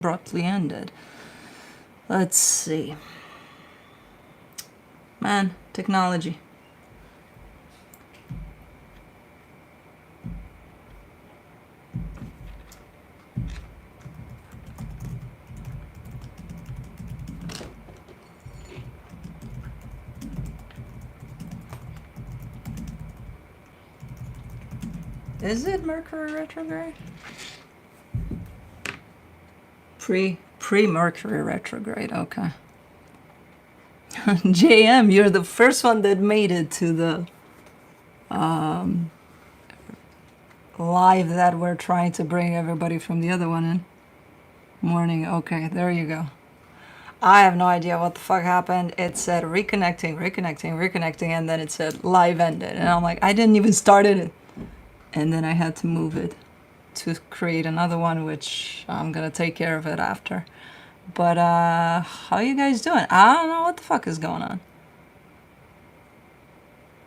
abruptly ended. Let's see. Man, technology. Is it Mercury retrograde? Pre-Mercury retrograde, okay. JM, you're the first one that made it to the live that we're trying to bring everybody from the other one in. Morning, okay, there you go. I have no idea what the fuck happened. It said reconnecting, and then it said live ended. And I'm like, I didn't even start it. And then I had to move it to create another one, which I'm gonna take care of it after. But how you guys doing? I don't know what the fuck is going on.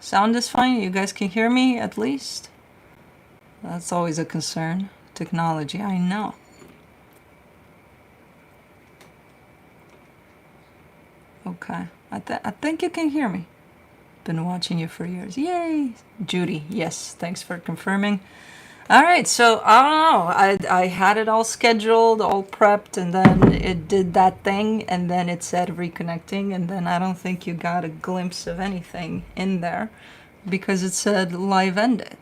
Sound is fine? You guys can hear me at least? That's always a concern. Technology, I know. Okay, I think you can hear me. Been watching you for years. Yay! Judy, yes, thanks for confirming. All right, so I don't know. I had it all scheduled, all prepped, and then it did that thing, and then it said reconnecting, and then I don't think you got a glimpse of anything in there because it said live ended.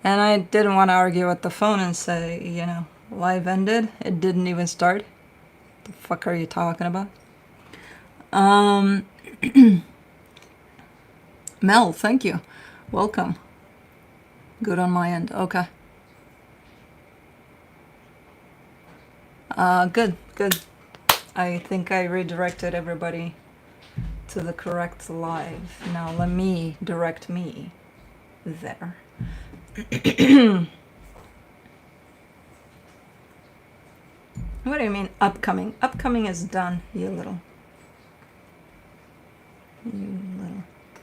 And I didn't want to argue with the phone and say, you know, live ended. It didn't even start. The fuck are you talking about? Mel, thank you. Welcome. Good on my end. Okay. Good. I think I redirected everybody to the correct live. Now let me direct me there. What do you mean upcoming? Upcoming is done, you little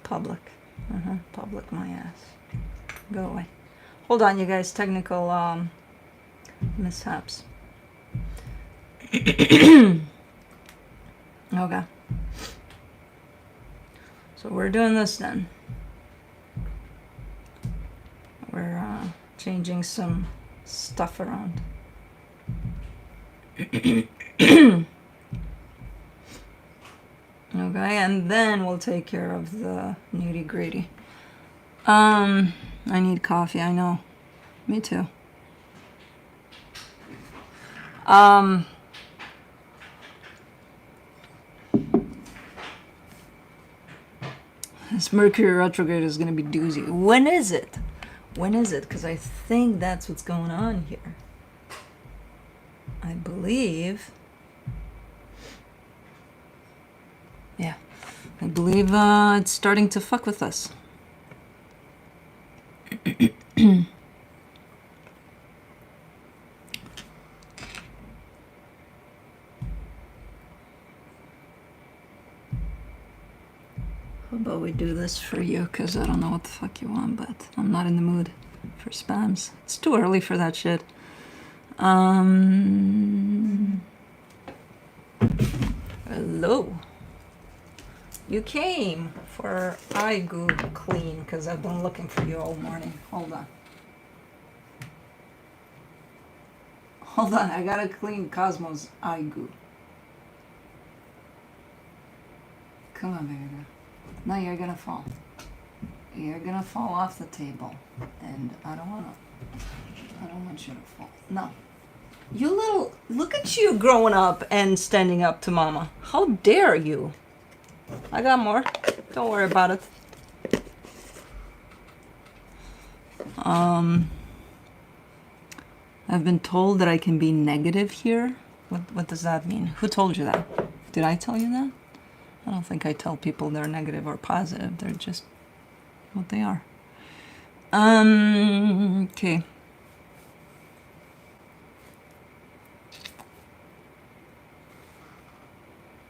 public. Public my ass. Go away. Hold on, you guys. Technical mishaps. Okay. So we're doing this then. We're changing some stuff around. Okay, and then we'll take care of the nitty-gritty. I need coffee, I know. Me too. This Mercury retrograde is going to be doozy. When is it? When is it? Because I think that's what's going on here. I believe... Yeah. I believe it's starting to fuck with us. How about we do this for you? Because I don't know what the fuck you want, but I'm not in the mood for spams. It's too early for that shit. Hello. You came for eye goo clean because I've been looking for you all morning. Hold on. Hold on, I gotta clean Cosmo's eye goo. Come on, baby. No, you're gonna fall. You're gonna fall off the table. And I don't want you to fall. No. You little, look at you growing up and standing up to mama. How dare you? I got more. Don't worry about it. I've been told that I can be negative here. What does that mean? Who told you that? Did I tell you that? I don't think I tell people they're negative or positive. They're just what they are. Okay.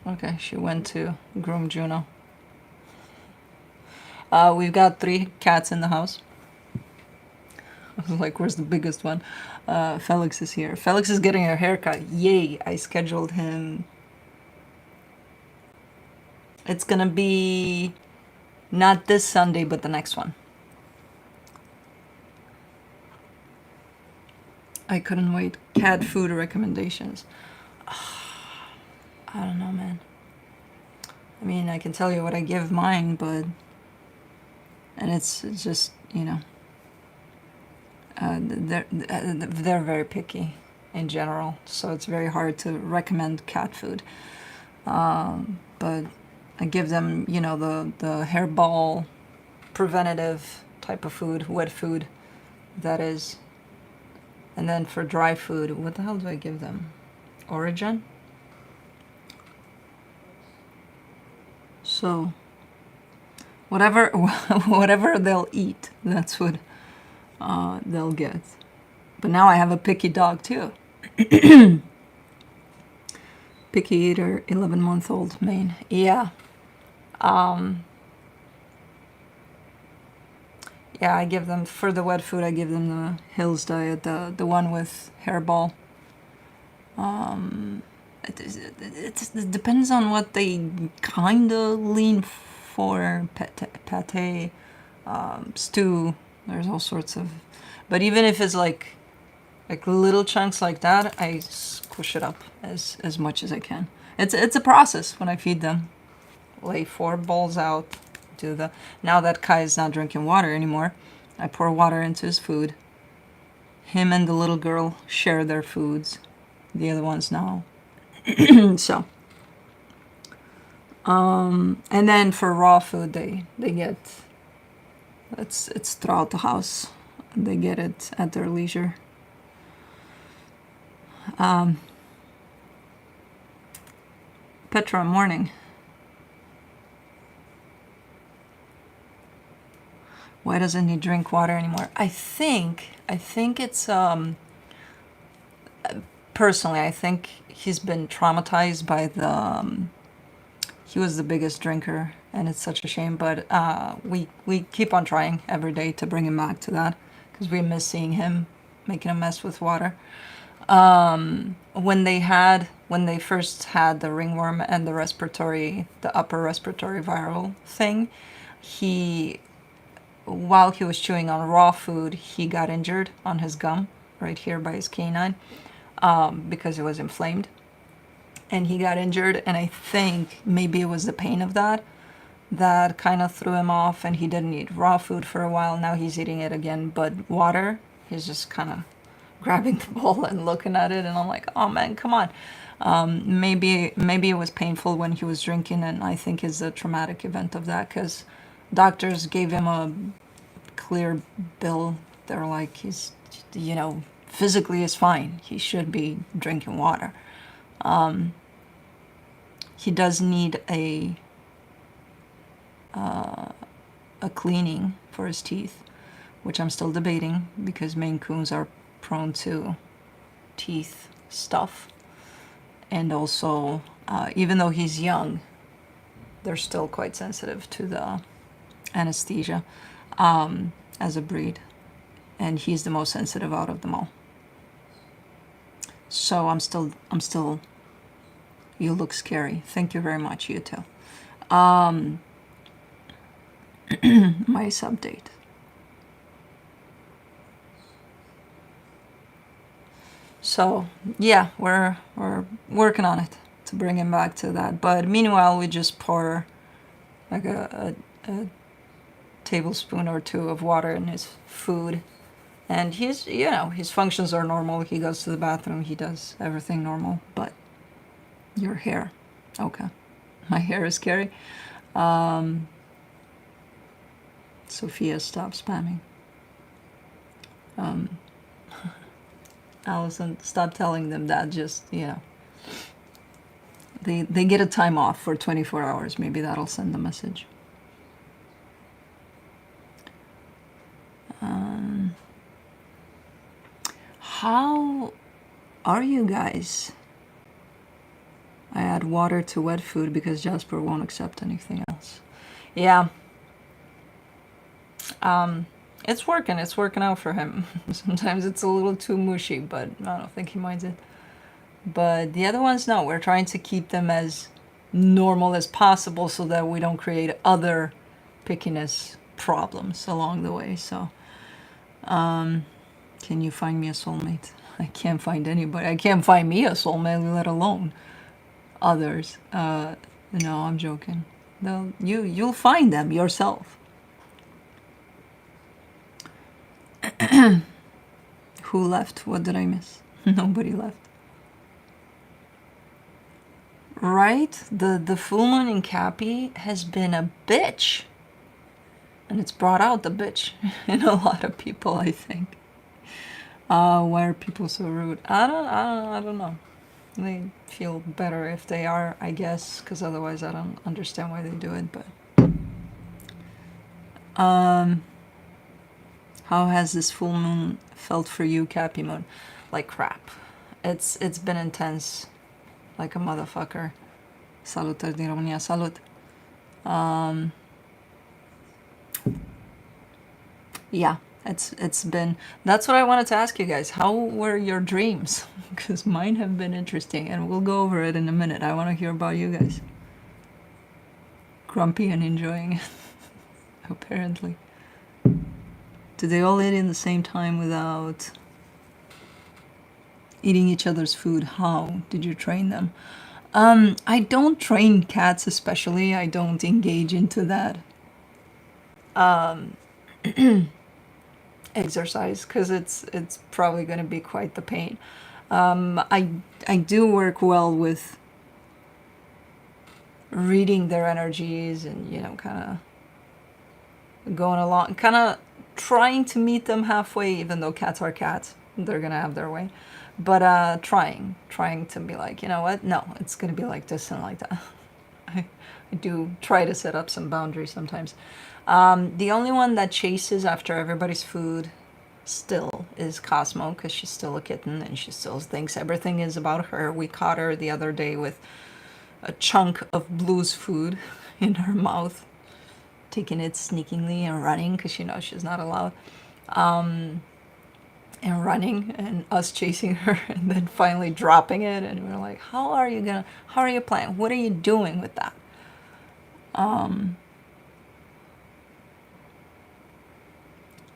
Okay, she went to groom Juno. We've got 3 cats in the house. Like, where's the biggest one? Felix is here. Felix is getting a haircut. Yay! I scheduled him. It's gonna be not this Sunday, but the next one. I couldn't wait. Cat food recommendations. I don't know, man. I mean, I can tell you what I give mine, but... And it's just, you know... they're very picky in general, so it's very hard to recommend cat food. But I give them, you know, the hairball preventative type of food, wet food, that is. And then for dry food, what the hell do I give them? Origin? So, whatever they'll eat, that's what they'll get. But now I have a picky dog too. Picky eater, 11-month-old Maine. Yeah. Yeah, I give them, for the wet food, I give them the Hills diet, the one with hairball. It depends on what they kind of lean for. Pate, stew, there's all sorts of... But even if it's like little chunks like that, I squish it up as much as I can. It's a process when I feed them. Lay 4 bowls out. Now that Kai is not drinking water anymore, I pour water into his food. Him and the little girl share their foods. The other ones now. So. And then for raw food, they get... It's throughout the house. They get it at their leisure. Petra, morning. Why doesn't he drink water anymore? I think it's personally, I think he's been traumatized by the he was the biggest drinker, and it's such a shame, but we keep on trying every day to bring him back to that, because we miss seeing him making a mess with water. When they first had the ringworm and the upper respiratory viral thing, while he was chewing on raw food, he got injured on his gum, right here by his canine, because it was inflamed. And he got injured, and I think maybe it was the pain of that kind of threw him off, and he didn't eat raw food for a while. Now he's eating it again, but water, he's just kind of grabbing the bowl and looking at it, and I'm like, oh man, come on. Maybe it was painful when he was drinking, and I think it's a traumatic event of that, because doctors gave him a clear bill. They're like, he's, you know, physically is fine. He should be drinking water. He does need a cleaning for his teeth, which I'm still debating, because Maine Coons are prone to teeth stuff. And also, even though he's young, they're still quite sensitive to the anesthesia as a breed, and he's the most sensitive out of them all. So I'm still you look scary. Thank you very much. You too. Mice update. So yeah, we're working on it to bring him back to that. But meanwhile, we just pour like a tablespoon or 2 of water in his food, and he's, you know, his functions are normal. He goes to the bathroom, he does everything normal. But your hair, okay, my hair is scary. Sophia, stop spamming. Allison, stop telling them that. Just, you know, they get a time off for 24 hours. Maybe that'll send the message. How are you guys? I add water to wet food because Jasper won't accept anything else. Yeah. It's working. It's working out for him. Sometimes it's a little too mushy, but I don't think he minds it. But the other ones, no. We're trying to keep them as normal as possible so that we don't create other pickiness problems along the way. So, can you find me a soulmate? I can't find anybody. I can't find me a soulmate, let alone others. No, I'm joking. No, you'll find them yourself. Who left? What did I miss? Nobody left. Right? The full moon in Cappy has been a bitch. And it's brought out the bitch in a lot of people, I think. Why are people so rude? I don't know. They feel better if they are, I guess, because otherwise I don't understand why they do it. But how has this full moon felt for you, Cappy Moon? Like crap. It's been intense, like a motherfucker. Salud, Tardironia, salud. Yeah, it's been. That's what I wanted to ask you guys. How were your dreams? Because mine have been interesting, and we'll go over it in a minute. I want to hear about you guys. Grumpy and enjoying it, apparently. Did they all eat in the same time without eating each other's food? How did you train them? I don't train cats especially. I don't engage into that exercise because it's probably going to be quite the pain. I do work well with reading their energies and, you know, kind of going along, kind of trying to meet them halfway, even though cats are cats. They're going to have their way. But trying to be like, you know what? No, it's going to be like this and like that. I do try to set up some boundaries sometimes. The only one that chases after everybody's food still is Cosmo, because she's still a kitten and she still thinks everything is about her. We caught her the other day with a chunk of Blue's food in her mouth, taking it sneakingly and running because she knows she's not allowed. And running and us chasing her and then finally dropping it, and we're like, how are you playing? What are you doing with that?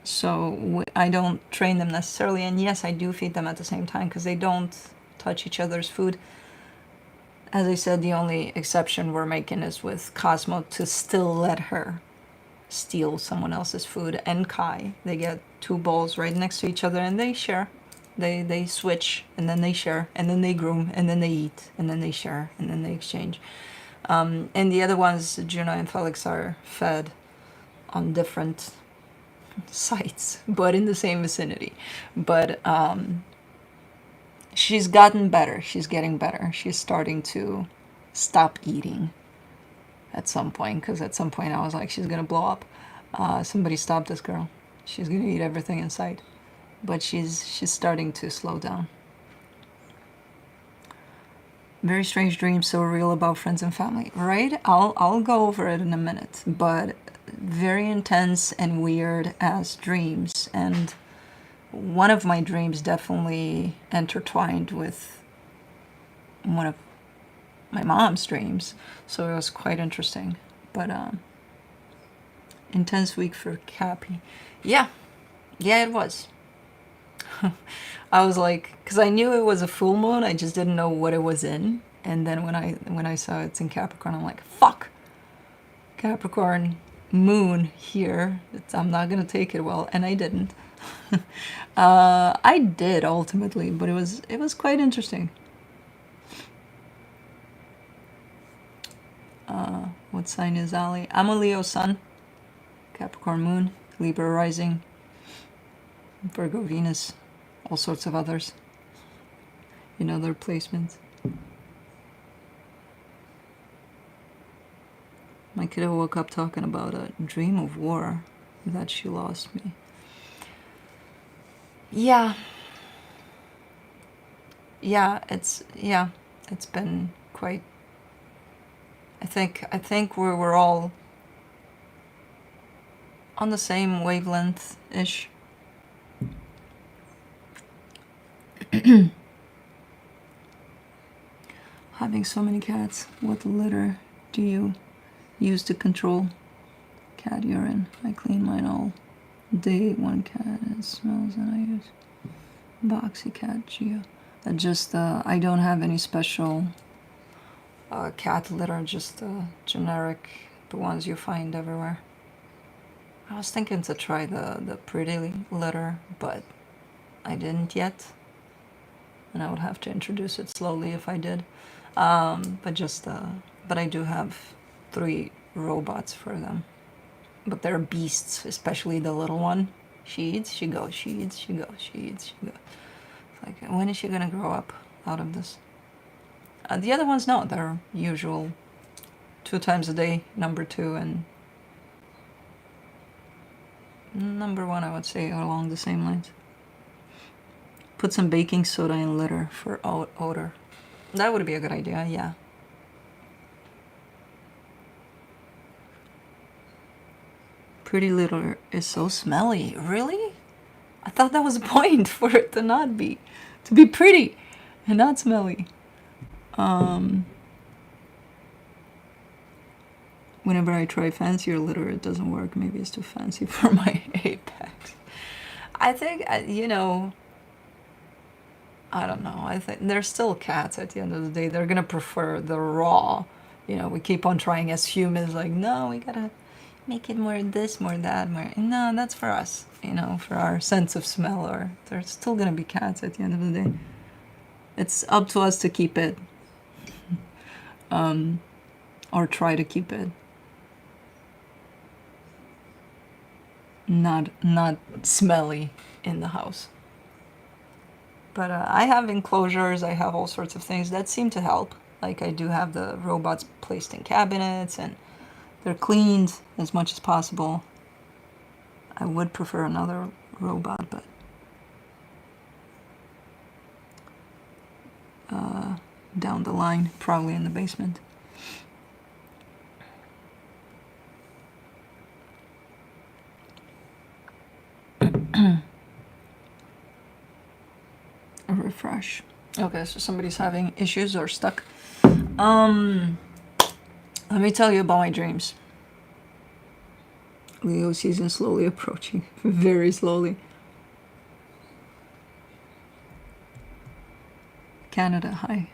So I don't train them necessarily, and yes, I do feed them at the same time because they don't touch each other's food. As I said, the only exception we're making is with Cosmo to still let her steal someone else's food, and Kai. They get 2 bowls right next to each other and they share. They switch and then they share and then they groom and then they eat and then they share and then they exchange. And the other ones, Juno and Felix, are fed on different sites, but in the same vicinity. But she's gotten better. She's getting better. She's starting to stop eating at some point, because at some point I was like, she's gonna blow up. Somebody stop this girl. She's gonna eat everything in sight. But she's starting to slow down. Very strange dreams, so real, about friends and family, right? I'll go over it in a minute, but very intense and weird as dreams. And one of my dreams definitely intertwined with one of my mom's dreams, so it was quite interesting. But intense week for Cappy. Yeah, it was. I was like, because I knew it was a full moon, I just didn't know what it was in. And then when I saw it's in Capricorn, I'm like, fuck, Capricorn moon here. I'm not gonna take it well, and I didn't. I did ultimately, but it was quite interesting. What sign is Ali? I'm a Leo sun, Capricorn moon, Libra rising, Virgo Venus, all sorts of others. You know their placements. My kiddo woke up talking about a dream of war that she lost me. Yeah, it's been quite. I think we were all on the same wavelength-ish. Having so many cats, what litter do you use to control cat urine? I clean mine all day. One cat, it smells, and I use Boxy Cat Geo. Just I don't have any special cat litter, just generic, the ones you find everywhere. I was thinking to try the pretty litter, but I didn't yet, and I would have to introduce it slowly if I did. But I do have 3 robots for them. But they're beasts, especially the little one. She eats, she goes, she eats, she goes, she eats, she goes. Like, when is she gonna grow up out of this? The other ones, no, they're usual 2 times a day, number 2 and number 1, I would say, along the same lines. Put some baking soda in litter for odor. That would be a good idea, yeah. Pretty litter is so smelly. Really? I thought that was the point, for it to not be. To be pretty and not smelly. Whenever I try fancier litter, it doesn't work. Maybe it's too fancy for my apex. I think, you know, I don't know. I think they're still cats at the end of the day. They're gonna prefer the raw. You know, we keep on trying as humans, like, no, we gotta make it more this, more that, more. No, that's for us, you know, for our sense of smell. Or they're still gonna be cats at the end of the day. It's up to us to keep it, or try to keep it not smelly in the house. But I have enclosures, I have all sorts of things that seem to help. Like, I do have the robots placed in cabinets, and they're cleaned as much as possible. I would prefer another robot, but down the line, probably in the basement. A refresh. Okay, so somebody's having issues or stuck. Let me tell you about my dreams. Leo season slowly approaching, very slowly. Canada, hi.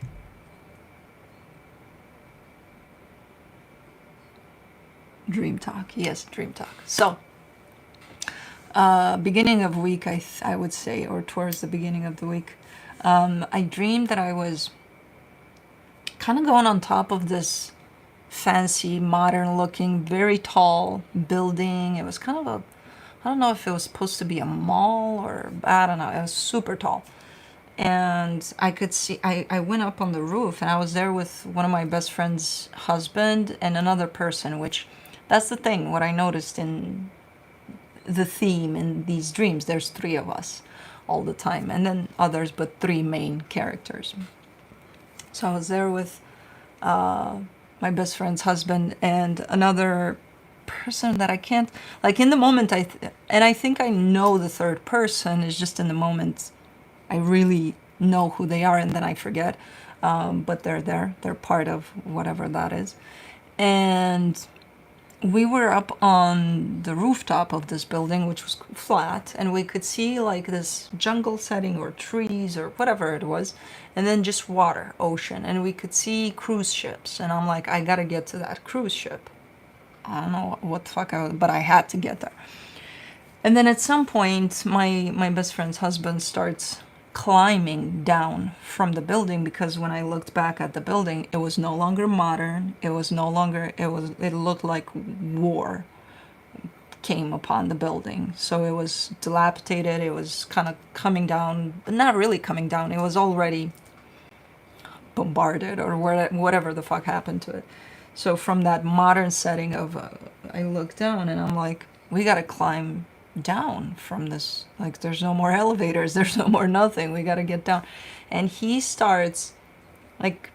Dream talk, yes, dream talk. So, beginning of week, I would say, or towards the beginning of the week, I dreamed that I was kind of going on top of this fancy, modern-looking, very tall building. It was kind of a, I don't know if it was supposed to be a mall or, I don't know, it was super tall. And I could see, I went up on the roof, and I was there with one of my best friend's husband and another person, which, that's the thing, what I noticed in the theme in these dreams. There's 3 of us all the time, and then others, but 3 main characters. So I was there with my best friend's husband and another person that I can't, like, in the moment, and I think I know the third person. Is just in the moment I really know who they are, and then I forget, but they're there, they're part of whatever that is. And we were up on the rooftop of this building, which was flat, and we could see like this jungle setting or trees or whatever it was, and then just water, ocean, and we could see cruise ships. And I'm like, I gotta get to that cruise ship. I don't know what the fuck but I had to get there. And then at some point, my best friend's husband starts climbing down from the building, because when I looked back at the building, it was no longer modern. It was no longer, it looked like war came upon the building. So it was dilapidated. It was kind of coming down, but not really coming down. It was already bombarded, or whatever the fuck happened to it. So from that modern setting of, I looked down and I'm like, we gotta climb down from this, like, there's no more elevators, there's no more nothing, we gotta get down. And he starts like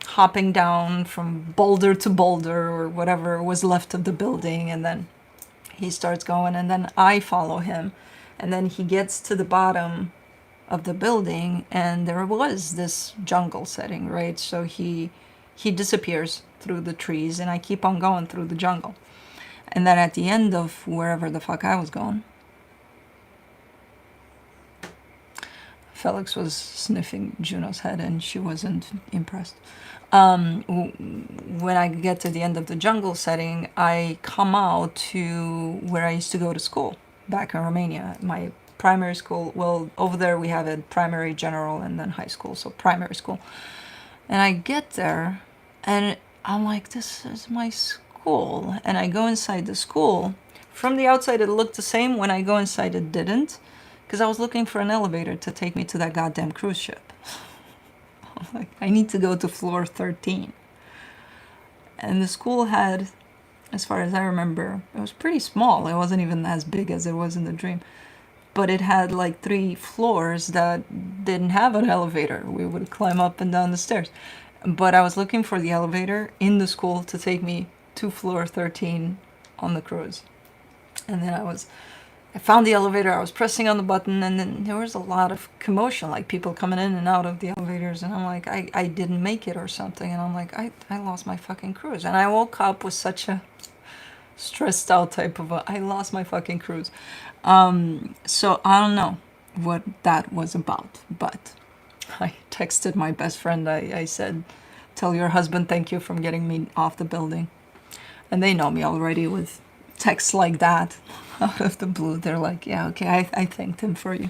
hopping down from boulder to boulder or whatever was left of the building, and then he starts going, and then I follow him, and then he gets to the bottom of the building, and there was this jungle setting, right? So he disappears through the trees, and I keep on going through the jungle. And then at the end of wherever the fuck I was going, Felix was sniffing Juno's head, and she wasn't impressed. When I get to the end of the jungle setting, I come out to where I used to go to school back in Romania. My primary school, well, over there we have it primary, general, and then high school, so primary school. And I get there, and I'm like, this is my school. And I go inside the school. From the outside, it looked the same. When I go inside, it didn't, because I was looking for an elevator to take me to that goddamn cruise ship. Like, I need to go to floor 13. And the school had, as far as I remember, it was pretty small. It wasn't even as big as it was in the dream. But it had like 3 floors that didn't have an elevator. We would climb up and down the stairs. But I was looking for the elevator in the school to take me to floor 13 on the cruise. And then I found the elevator, I was pressing on the button, and then there was a lot of commotion, like people coming in and out of the elevators, and I'm like, I didn't make it or something, and I'm like, I lost my fucking cruise. And I woke up with such a stressed out type of I lost my fucking cruise. So I don't know what that was about, but I texted my best friend, I said, tell your husband thank you for getting me off the building. And they know me already with texts like that out of the blue. They're like, yeah, okay, I thanked him for you.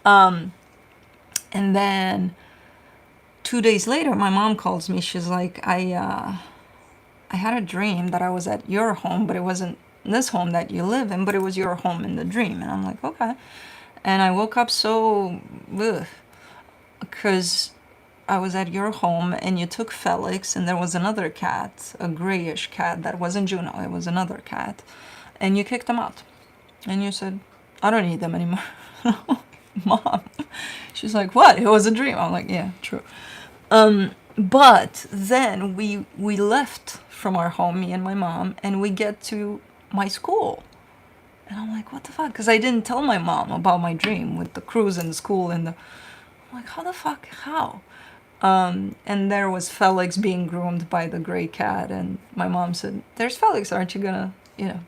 And then 2 days later, my mom calls me. She's like, I had a dream that I was at your home, but it wasn't this home that you live in, but it was your home in the dream. And I'm like, okay. And I woke up so, because I was at your home and you took Felix, and there was another cat, a grayish cat that wasn't Juno, it was another cat, and you kicked them out. And you said, I don't need them anymore. Mom. She's like, what? It was a dream. I'm like, yeah, true. But then we left from our home, me and my mom, and we get to my school. And I'm like, what the fuck? Because I didn't tell my mom about my dream with the cruise and the school and the... I'm like, how the fuck? How? And there was Felix being groomed by the gray cat, and my mom said, there's Felix, aren't you gonna,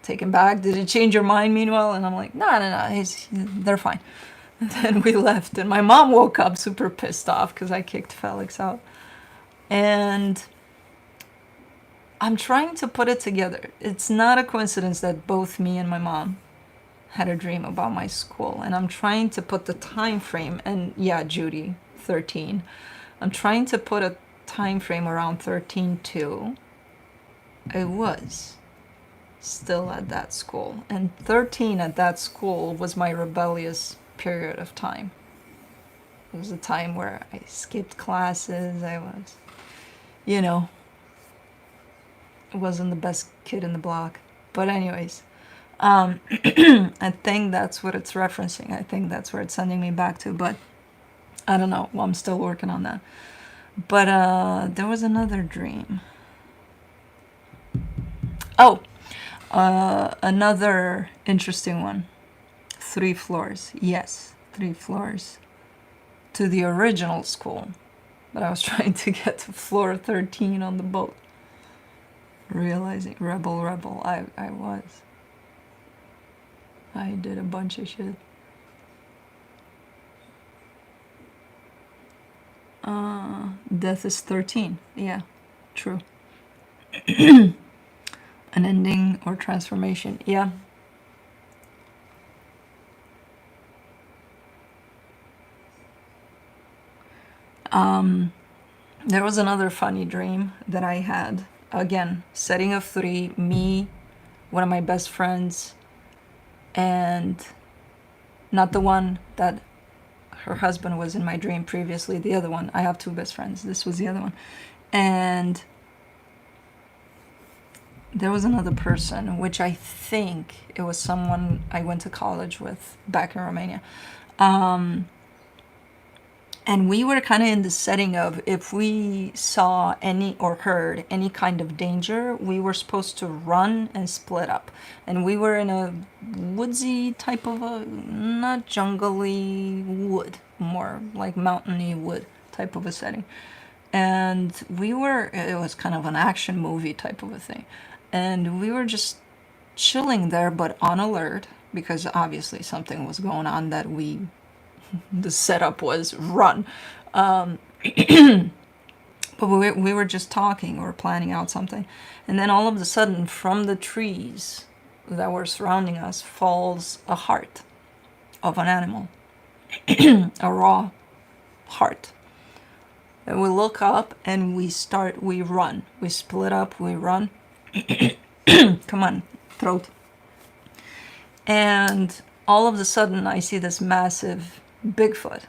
take him back? Did it change your mind meanwhile? And I'm like, no, they're fine. And then we left, and my mom woke up super pissed off because I kicked Felix out. And I'm trying to put it together. It's not a coincidence that both me and my mom had a dream about my school, and I'm trying to put the time frame, and yeah, Judy, 13. I'm trying to put a time frame around 13 too. I was still at that school, and 13 at that school was my rebellious period of time. It was a time where I skipped classes. I was, I wasn't the best kid in the block. But anyways, I think that's what it's referencing. I think that's where it's sending me back to, but I don't know. Well, I'm still working on that. But there was another dream. Oh, another interesting one. 3 floors. Yes, 3 floors to the original school. But I was trying to get to floor 13 on the boat. Realizing, rebel, I was. I did a bunch of shit. Death is 13. Yeah, true. An ending or transformation. Yeah. There was another funny dream that I had. Again, setting of 3, me, one of my best friends, and not the one that her husband was in my dream previously, the other one. I have 2 best friends. This was the other one. And there was another person, which I think it was someone I went to college with back in Romania. And we were kind of in the setting of if we saw any or heard any kind of danger, we were supposed to run and split up. And we were in a woodsy type of a, not jungly wood, more like mountainy wood type of a setting. And it was kind of an action movie type of a thing. And we were just chilling there, but on alert, because obviously something was going on that the setup was run. But we were just talking or planning out something. And then all of a sudden, from the trees that were surrounding us, falls a heart of an animal, a raw heart. And we look up and we run. We split up, we run. Come on, throat. And all of a sudden, I see this massive Bigfoot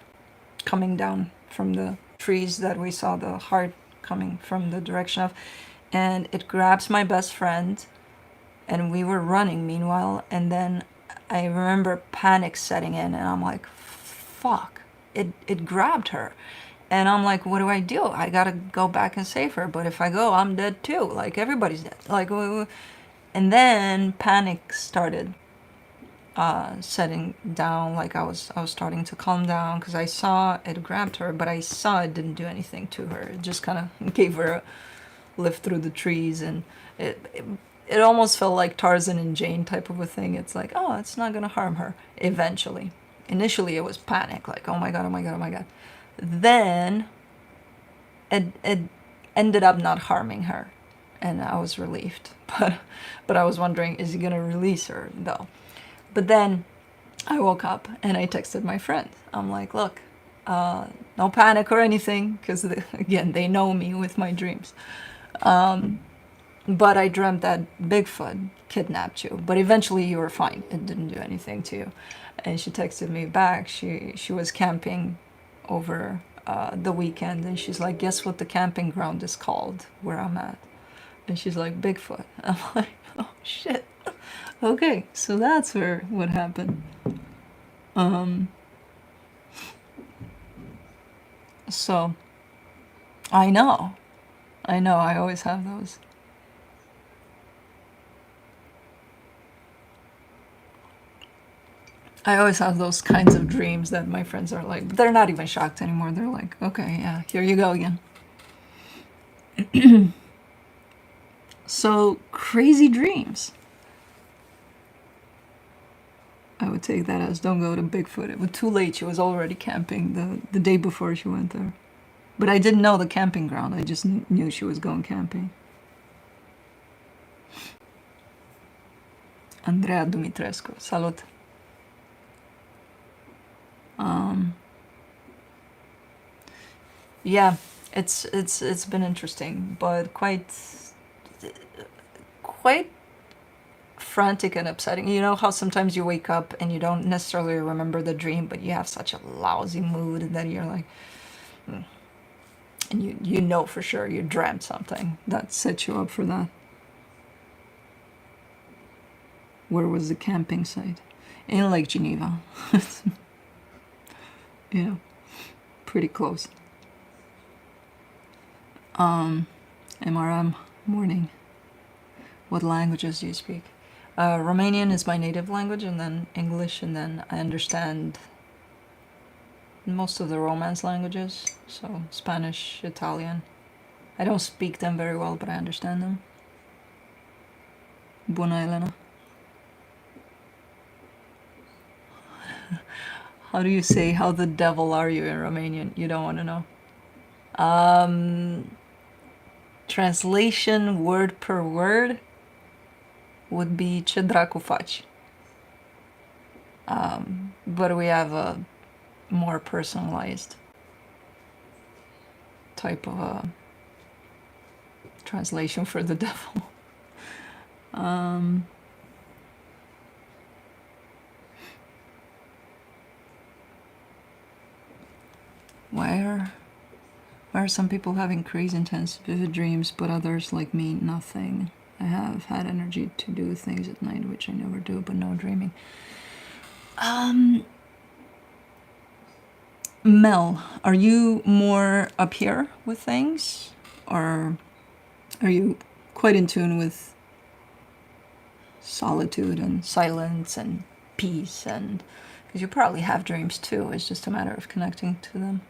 coming down from the trees that we saw the heart coming from the direction of, and it grabs my best friend, and we were running meanwhile, and then I remember panic setting in, and I'm like, fuck, it grabbed her. And I'm like, what do? I gotta go back and save her, but if I go, I'm dead too. Like, everybody's dead. Like, and then panic started setting down. Like, I was starting to calm down because I saw it grabbed her, but I saw it didn't do anything to her. It just kind of gave her a lift through the trees, and it almost felt like Tarzan and Jane type of a thing. It's like, oh, it's not gonna harm her eventually. Initially, it was panic, like, oh my god, oh my god, oh my god. Then it ended up not harming her, and I was relieved. But I was wondering, is he gonna release her though? But then I woke up and I texted my friend. I'm like, look, no panic or anything, because again, they know me with my dreams. But I dreamt that Bigfoot kidnapped you, but eventually you were fine. It didn't do anything to you. And she texted me back. She was camping over the weekend, and she's like, guess what the camping ground is called where I'm at? And she's like, Bigfoot. I'm like, oh shit. Okay, so that's what happened. So I know, I always have those. I always have those kinds of dreams that my friends are like, they're not even shocked anymore. They're like, okay, yeah, here you go again. So, crazy dreams. I would take that as don't go to Bigfoot. It was too late. She was already camping the day before she went there. But I didn't know the camping ground. I just knew she was going camping. Andrea Dumitrescu. Salut. Yeah, it's been interesting, but quite frantic and upsetting. You know how sometimes you wake up and you don't necessarily remember the dream, but you have such a lousy mood that you're like, and you know for sure you dreamt something that set you up for that. Where was the camping site? In Lake Geneva. Yeah, pretty close. MRM, morning. What languages do you speak? Romanian is my native language, and then English, and then I understand most of the Romance languages, so Spanish, Italian. I don't speak them very well, but I understand them. Bună, Elena. How do you say, how the devil are you in Romanian? You don't want to know. Translation word per word would be ce dracu faci. But we have a more personalized type of a translation for the devil. Why are some people having crazy intense vivid dreams, but others like me, nothing? I have had energy to do things at night, which I never do, but no dreaming. Mel, are you more up here with things? Or are you quite in tune with solitude and silence and peace? And because you probably have dreams too, it's just a matter of connecting to them.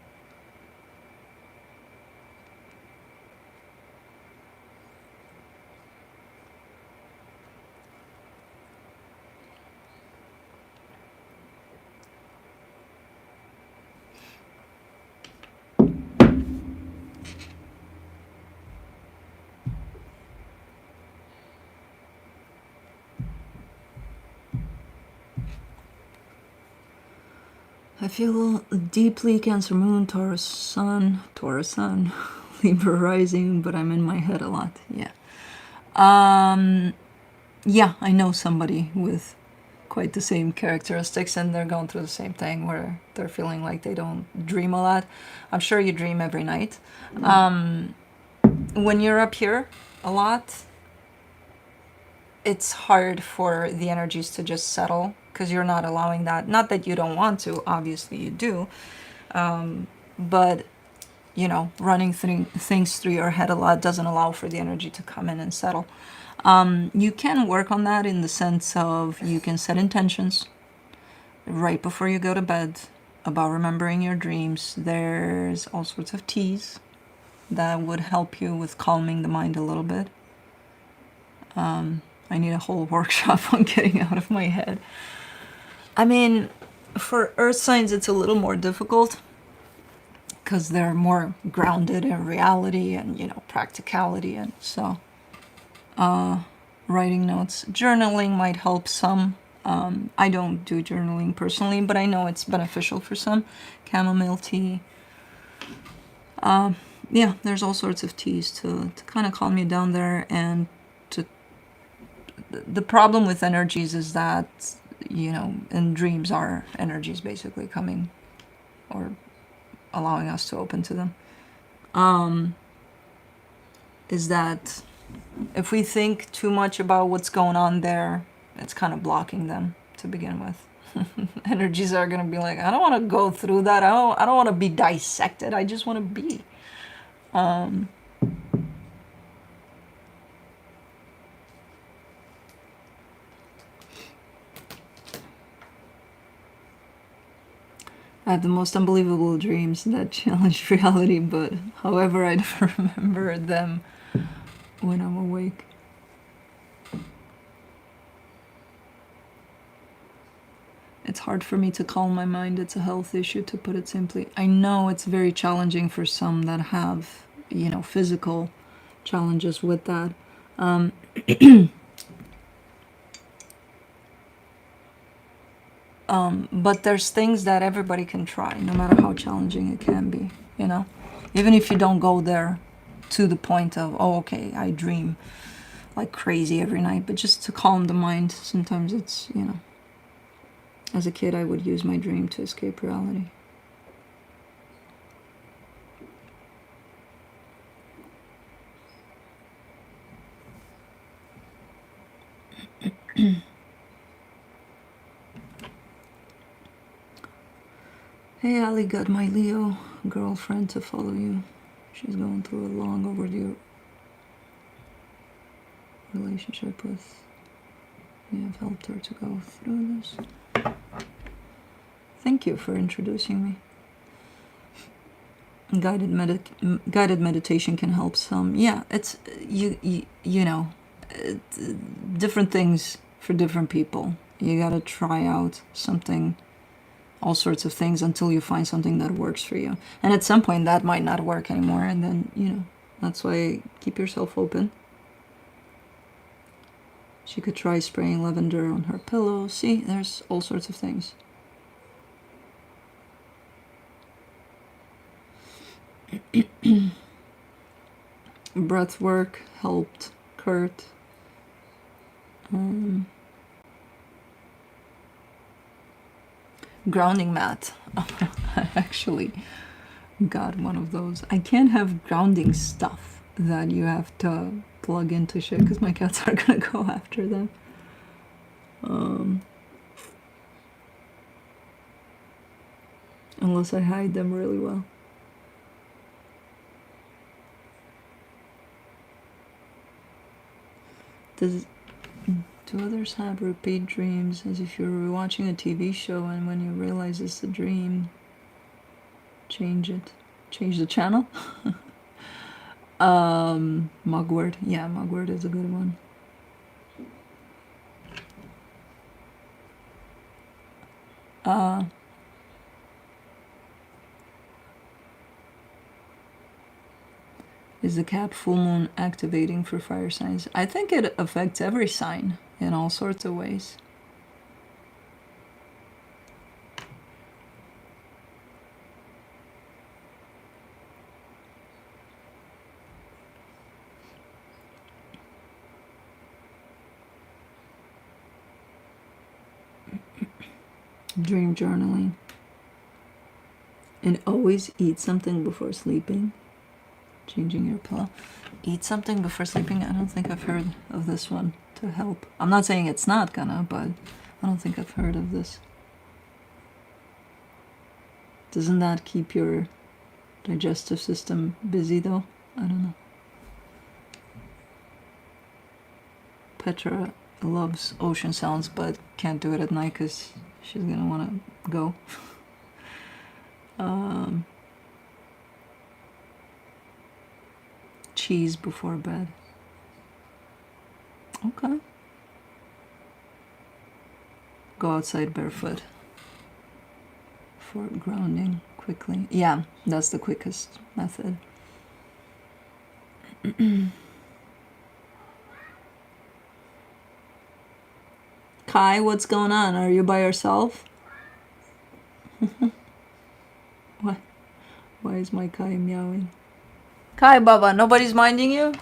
I feel deeply Cancer Moon, Taurus Sun, Libra Rising, but I'm in my head a lot. Yeah. Yeah, I know somebody with quite the same characteristics, and they're going through the same thing where they're feeling like they don't dream a lot. I'm sure you dream every night. When you're up here a lot, it's hard for the energies to just settle because you're not allowing that. Not that you don't want to, obviously you do, but you know, running things through your head a lot doesn't allow for the energy to come in and settle. You can work on that in the sense of you can set intentions right before you go to bed about remembering your dreams. There's all sorts of teas that would help you with calming the mind a little bit. I need a whole workshop on getting out of my head. I mean, for earth signs, it's a little more difficult because they're more grounded in reality and, you know, practicality. And so writing notes, journaling might help some. I don't do journaling personally, but I know it's beneficial for some. Chamomile tea. Yeah, there's all sorts of teas to kind of calm you down there. And the problem with energies is that, you know, and dreams are energies basically coming or allowing us to open to them, is that if we think too much about what's going on there, it's kind of blocking them to begin with. Energies are going to be like, I don't want to go through that. I don't want to be dissected. I just want to be. I have the most unbelievable dreams that challenge reality, but however, I don't remember them when I'm awake. It's hard for me to calm my mind. It's a health issue, to put it simply. I know it's very challenging for some that have, you know, physical challenges with that. But there's things that everybody can try, no matter how challenging it can be, you know? Even if you don't go there to the point of, oh, okay, I dream like crazy every night, but just to calm the mind, sometimes it's, you know, as a kid, I would use my dream to escape reality. Hey, Ali, got my Leo girlfriend to follow you. She's going through a long overdue relationship with... You have helped her to go through this. Thank you for introducing me. Guided meditation can help some. Yeah, it's you know, different things for different people. You gotta try out something, all sorts of things, until you find something that works for you. And at some point that might not work anymore, and then, you know, that's why keep yourself open. She could try spraying lavender on her pillow. See, there's all sorts of things. Breath work helped Kurt. Grounding mat. I actually got one of those. I can't have grounding stuff that you have to plug into shit because my cats are gonna go after them. Unless I hide them really well. Do others have repeat dreams as if you're watching a TV show and when you realize it's a dream, change it? Change the channel? Mugwort. Yeah, Mugwort is a good one. Is the Cap full moon activating for fire signs? I think it affects every sign in all sorts of ways. Dream journaling. And always eat something before sleeping. Changing your pillow. Eat something before sleeping. I don't think I've heard of this one to help. I'm not saying it's not gonna, but I don't think I've heard of this. Doesn't that keep your digestive system busy though? I don't know. Petra loves ocean sounds but can't do it at night because she's gonna want to go. Cheese before bed. Okay. Go outside barefoot for grounding quickly. Yeah, that's the quickest method. Kai, what's going on? Are you by yourself? What? Why is my Kai meowing? Kai, Baba, nobody's minding you?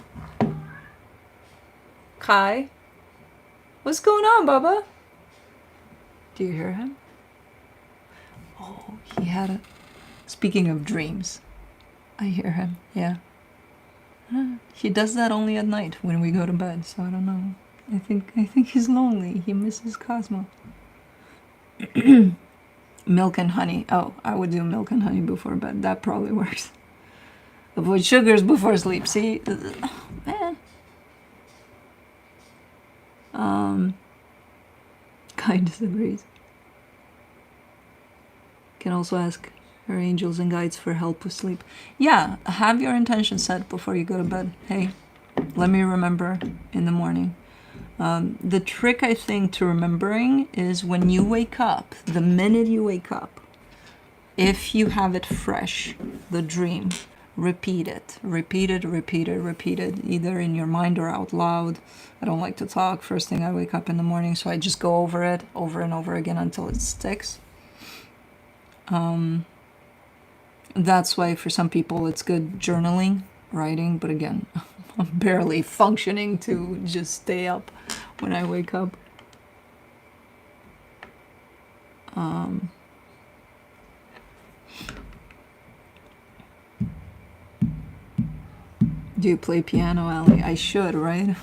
Kai? What's going on, Baba? Do you hear him? Oh, he had a... Speaking of dreams, I hear him, yeah. He does that only at night when we go to bed, so I don't know. I think he's lonely. He misses Cosmo. Milk and honey. Oh, I would do milk and honey before bed. That probably works. Avoid sugars before sleep. See, man. Kai disagrees. Can also ask her angels and guides for help with sleep. Yeah, have your intention set before you go to bed. Hey, let me remember in the morning. The trick, I think, to remembering is when you wake up, the minute you wake up, if you have it fresh, the dream, repeat it, either in your mind or out loud. I don't like to talk first thing I wake up in the morning, so I just go over it over and over again until it sticks. That's why for some people it's good journaling, writing, but again, I'm barely functioning to just stay up when I wake up. Do you play piano, Ali? I should, right?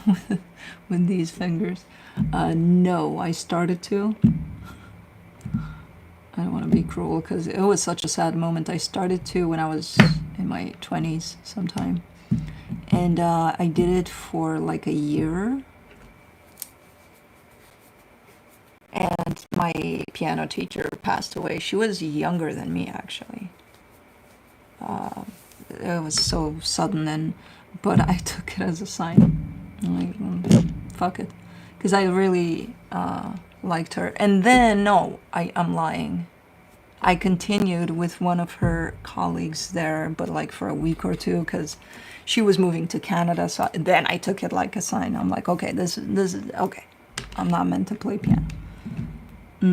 With these fingers. No, I started to. I don't want to be cruel because it was such a sad moment. I started to when I was in my 20s sometime. And I did it for like a year. And my piano teacher passed away. She was younger than me, actually. It was so sudden, but I took it as a sign. I'm like, fuck it. Because I really liked her. And then, no, I'm lying. I continued with one of her colleagues there, but like for a week or two, because she was moving to Canada. So then I took it like a sign. I'm like, okay, this is okay. I'm not meant to play piano. I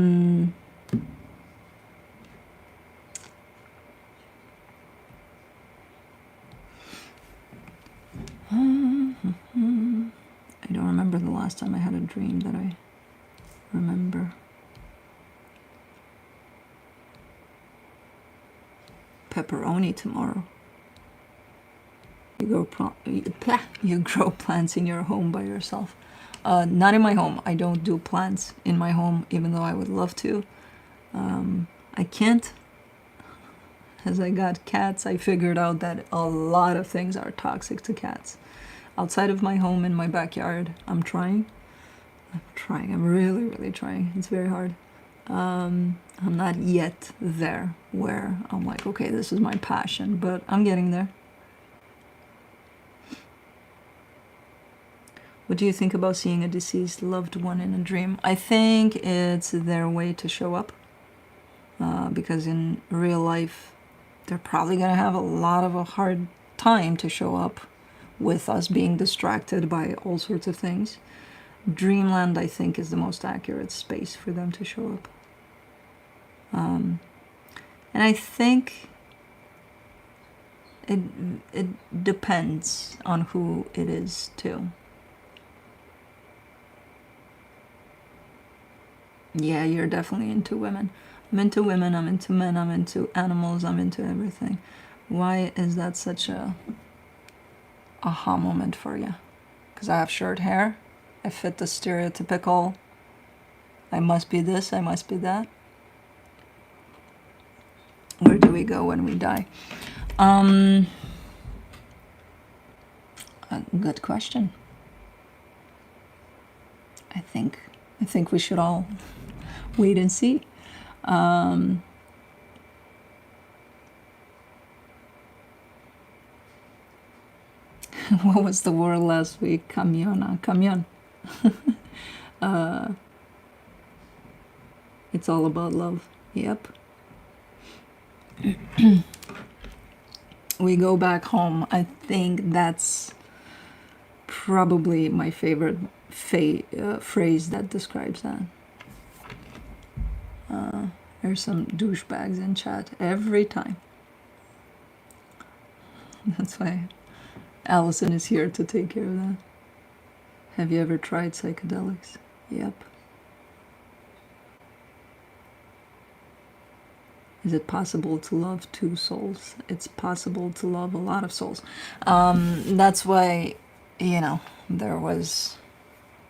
don't remember the last time I had a dream that I remember. Pepperoni tomorrow. You grow plants in your home by yourself. Not in my home. I don't do plants in my home, even though I would love to. I can't. as I got cats, I figured out that a lot of things are toxic to cats. Outside of my home, in my backyard, I'm trying. I'm really, really trying. It's very hard. I'm not yet there where I'm like, okay, this is my passion, but I'm getting there. What do you think about seeing a deceased loved one in a dream? I think it's their way to show up. Because in real life, they're probably going to have a lot of a hard time to show up with us being distracted by all sorts of things. Dreamland, I think, is the most accurate space for them to show up. And I think it depends on who it is, too. Yeah, you're definitely into women. I'm into women, I'm into men, I'm into animals, I'm into everything. Why is that such a aha moment for you? Because I have short hair, I fit the stereotypical, I must be this, I must be that. Where do we go when we die? Good question. I think we should all wait and see. What was the word last week? Camion. It's all about love. Yep. We go back home. I think that's probably my favorite phrase that describes that. There's some douchebags in chat every time. That's why Allison is here to take care of that. Have you ever tried psychedelics? Yep. Is it possible to love two souls? It's possible to love a lot of souls. That's why, you know, there was,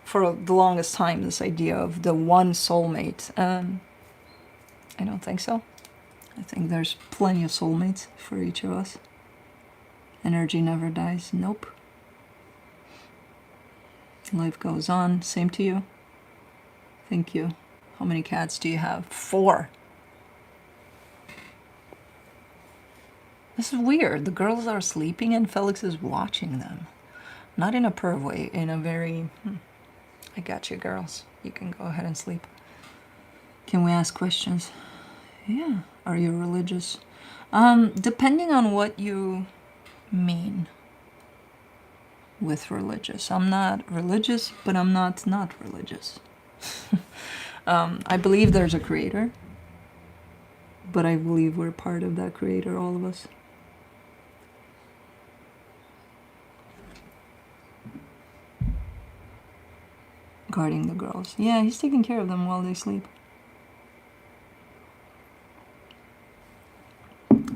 for the longest time, this idea of the one soulmate. I don't think so. I think there's plenty of soulmates for each of us. Energy never dies. Nope. Life goes on. Same to you. Thank you. How many cats do you have? 4. This is weird. The girls are sleeping and Felix is watching them. Not in a perv way, in a very, I got you, girls. You can go ahead and sleep. Can we ask questions? Yeah. Are you religious? Depending on what you mean with religious. I'm not religious, but I'm not religious. I believe there's a creator, but I believe we're part of that creator, all of us. Guarding the girls. Yeah, he's taking care of them while they sleep.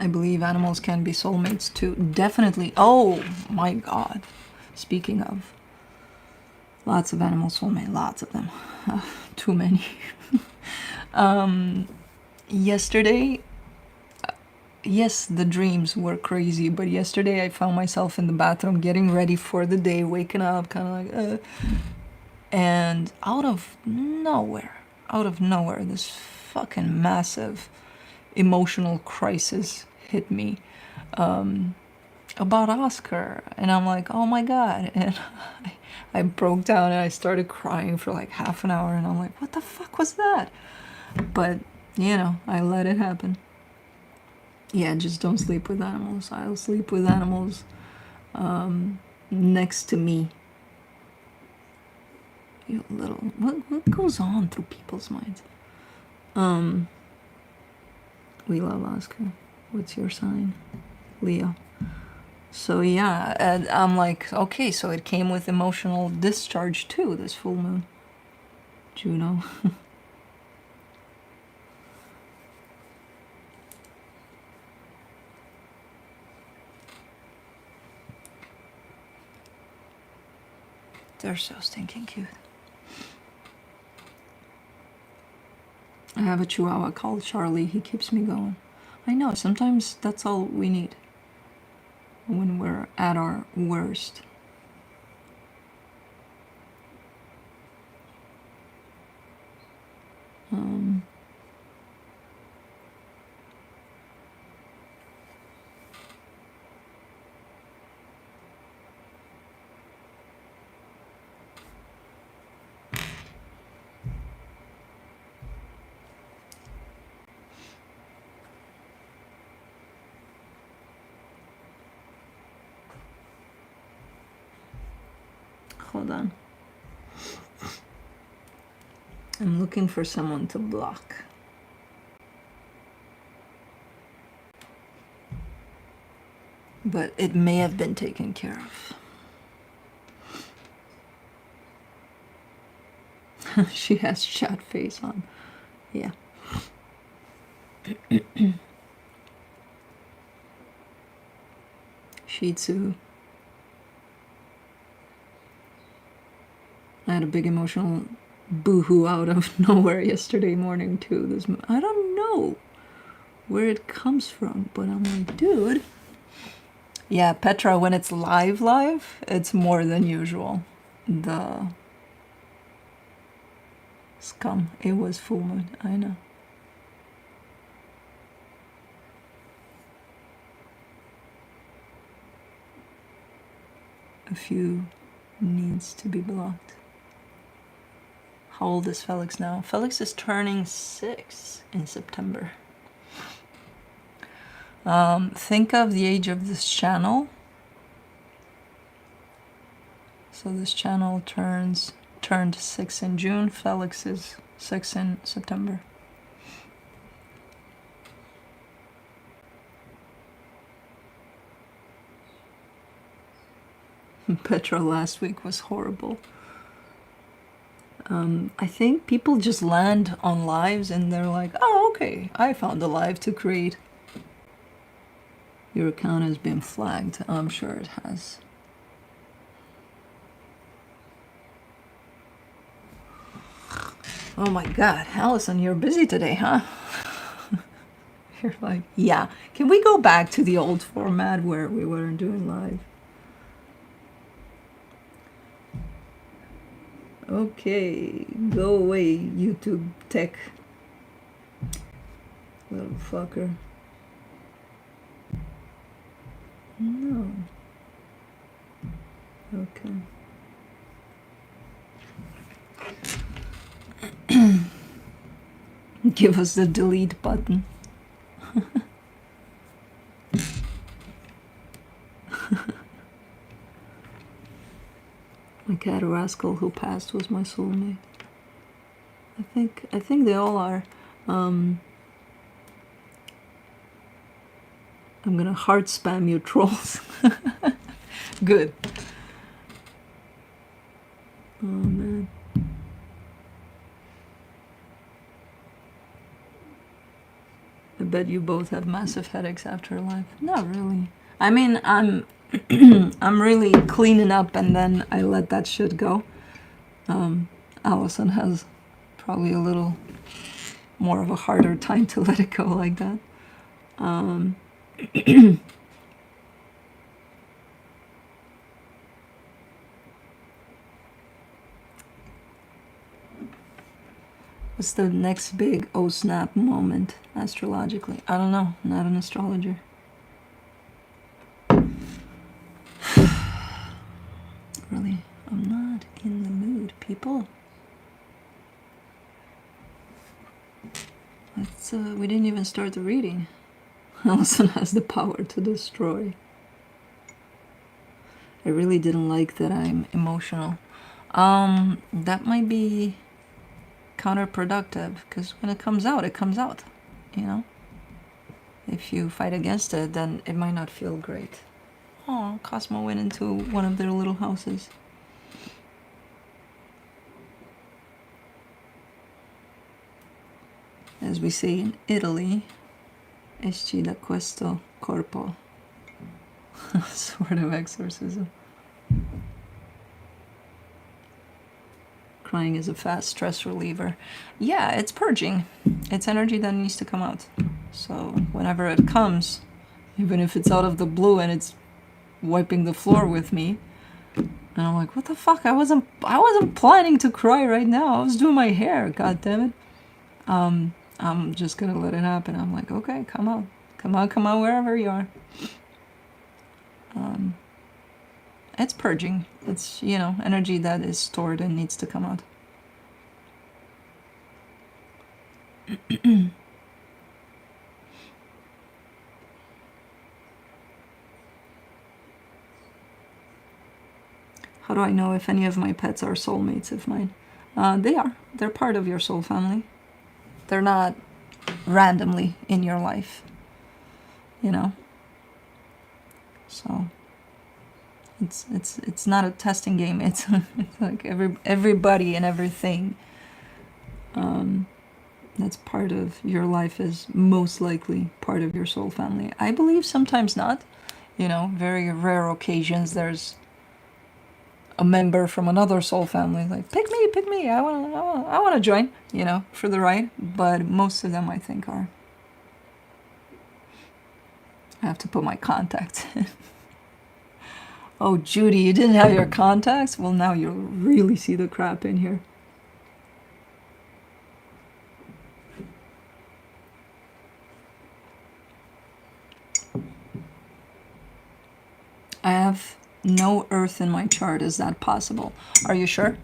I believe animals can be soulmates too. Definitely. Oh my God. Speaking of, lots of animal soulmates. Lots of them. Too many. Yesterday, yes, the dreams were crazy, but yesterday I found myself in the bathroom getting ready for the day, waking up, kind of like, and out of nowhere, this fucking massive emotional crisis hit me about Oscar, and I'm like, oh my God, and I broke down and I started crying for like half an hour, and I'm like, what the fuck was that? But you know, I let it happen. Yeah, just don't sleep with animals. I'll sleep with animals next to me. You little, what goes on through people's minds? We love Oscar. What's your sign? Leo. So yeah, and I'm like, okay, so it came with emotional discharge too, this full moon. Juno. They're so stinking cute. I have a Chihuahua called Charlie. He keeps me going. I know, sometimes that's all we need when we're at our worst. Hold on. I'm looking for someone to block. But it may have been taken care of. She has chat face on. Yeah. Shih Tzu. I had a big emotional boohoo out of nowhere yesterday morning too. I don't know where it comes from, but I'm like, dude. Yeah, Petra, when it's live, it's more than usual. The scum. It was full moon, I know. A few needs to be blocked. How old is Felix now? Felix is turning 6 in September. Think of the age of this channel. So this channel turned 6 in June. Felix is 6 in September. Petra last week was horrible. I think people just land on lives and they're like, oh, okay, I found a live to create. Your account has been flagged. I'm sure it has. Oh my God, Allison, you're busy today, huh? You're like, yeah. Can we go back to the old format where we weren't doing live? Okay, go away, YouTube tech. Little fucker. No. Okay. Give us the delete button. My cat rascal who passed was my soulmate. I think they all are. I'm gonna heart spam you trolls. Good. Oh man. I bet you both have massive headaches after life. Not really. I mean, I'm really cleaning up and then I let that shit go. Allison has probably a little more of a harder time to let it go like that. What's the next big oh snap moment astrologically? I don't know, not an astrologer. Really, I'm not in the mood, people. We didn't even start the reading. Allison has the power to destroy. I really didn't like that I'm emotional. That might be counterproductive, because when it comes out, you know? If you fight against it, then it might not feel great. Oh, Cosmo went into one of their little houses. As we say in Italy, esci da questo corpo. Sort of exorcism. crying is a fast stress reliever. Yeah, it's purging. It's energy that needs to come out. So whenever it comes, even if it's out of the blue and it's wiping the floor with me, and I'm like, what the fuck? I wasn't planning to cry right now. I was doing my hair. God damn it. I'm just gonna let it happen. I'm like, okay, come on, wherever you are. It's purging. It's, you know, energy that is stored and needs to come out. How do I know if any of my pets are soulmates of mine? They are. They're part of your soul family. They're not randomly in your life, you know? So it's not a testing game. It's like everybody and everything that's part of your life is most likely part of your soul family. I believe sometimes not. You know, very rare occasions there's a member from another soul family like, pick me, I wanna join, you know, for the ride. But most of them I think are. I have to put my contacts in. Oh, Judy, you didn't have your contacts? Well, now you'll really see the crap in here. I have no earth in my chart. Is that possible? Are you sure?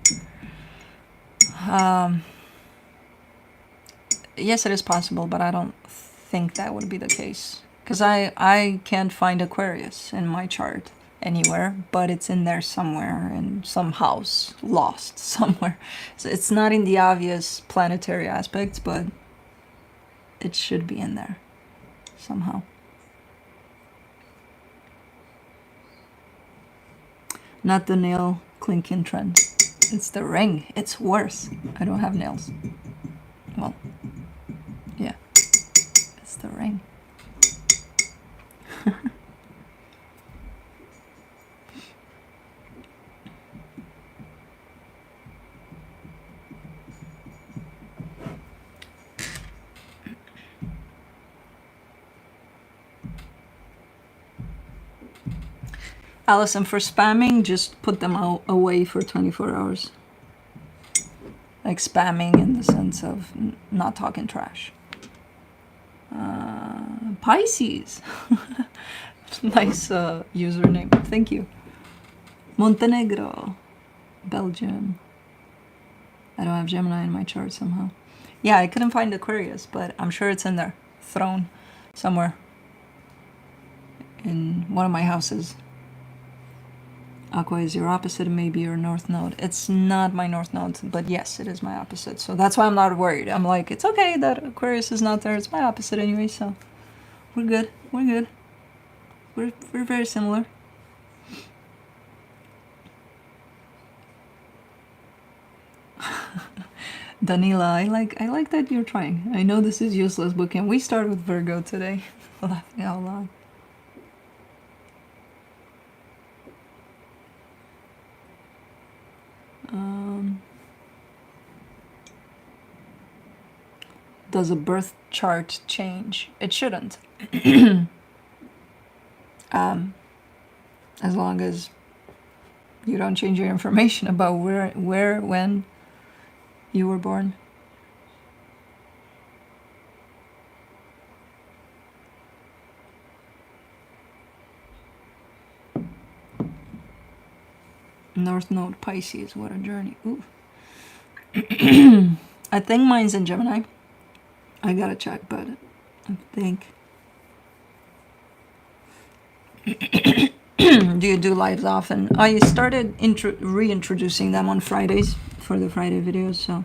Yes, it is possible, but I don't think that would be the case. Because I can't find Aquarius in my chart anywhere, but it's in there somewhere, in some house, lost somewhere. So it's not in the obvious planetary aspects, but it should be in there somehow. Not the nail clinking trend. It's the ring. It's worse. I don't have nails. Well, yeah. It's the ring. Allison, for spamming, just put them away for 24 hours. Like spamming in the sense of not talking trash. Pisces. Nice username. Thank you. Montenegro. Belgium. I don't have Gemini in my chart somehow. Yeah, I couldn't find Aquarius, but I'm sure it's in there. Thrown somewhere. In one of my houses. Aqua is your opposite, maybe your north node. It's not my north node, but yes, it is my opposite. So that's why I'm not worried. I'm like, it's okay that Aquarius is not there. It's my opposite anyway, so we're good. We're good. We're very similar. Danila, I like that you're trying. I know this is useless, but can we start with Virgo today? Laughing out loud. Does a birth chart change? It shouldn't. As long as you don't change your information about where, when you were born. North Node Pisces, what a journey. Ooh. I think mine's in Gemini. I gotta check, but I think. Do you do lives often? I started reintroducing them on Fridays for the Friday videos, so.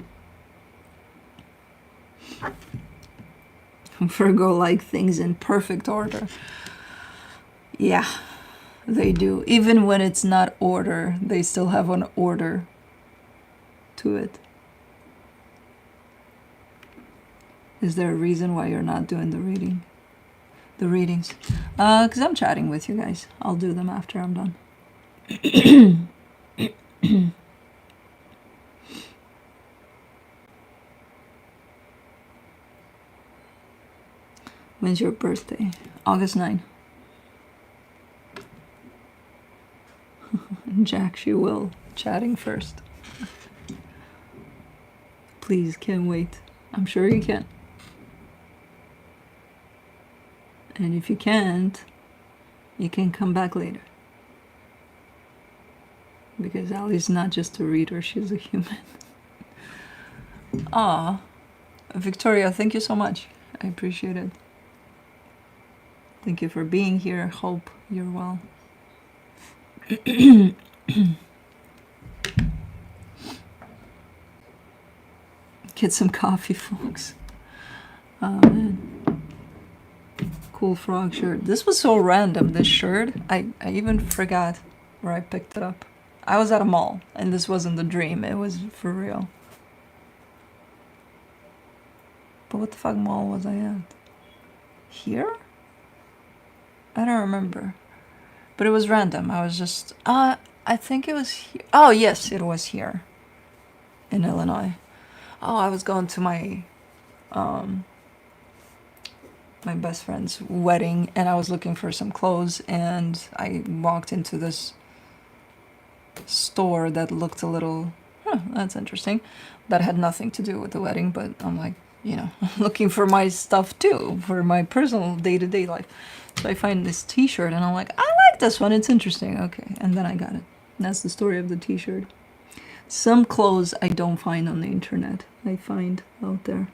Virgo like things in perfect order. Yeah, they do. Even when it's not order, they still have an order to it. Is there a reason why you're not doing the readings? Because I'm chatting with you guys. I'll do them after I'm done. When's your birthday? August 9. Jack, she will. Chatting first. Please, can't wait. I'm sure you can. And if you can't, you can come back later. Because Allie's not just a reader, she's a human. Ah, Victoria, thank you so much. I appreciate it. Thank you for being here. Hope you're well. Get some coffee, folks. Oh, man. Cool frog shirt. This was so random, this shirt. I even forgot where I picked it up. I was at a mall, and this wasn't the dream. It was for real. But what the fuck mall was I at? Here? I don't remember. But it was random. I was just... I think it was here. Oh, yes, it was here. In Illinois. Oh, I was going to my best friend's wedding, and I was looking for some clothes, and I walked into this store that looked a little, that's interesting. That had nothing to do with the wedding, but I'm like, you know, looking for my stuff too, for my personal day-to-day life. So I find this t-shirt, and I'm like, I like this one, it's interesting. Okay, and then I got it. That's the story of the t-shirt. Some clothes I don't find on the internet. I find out there.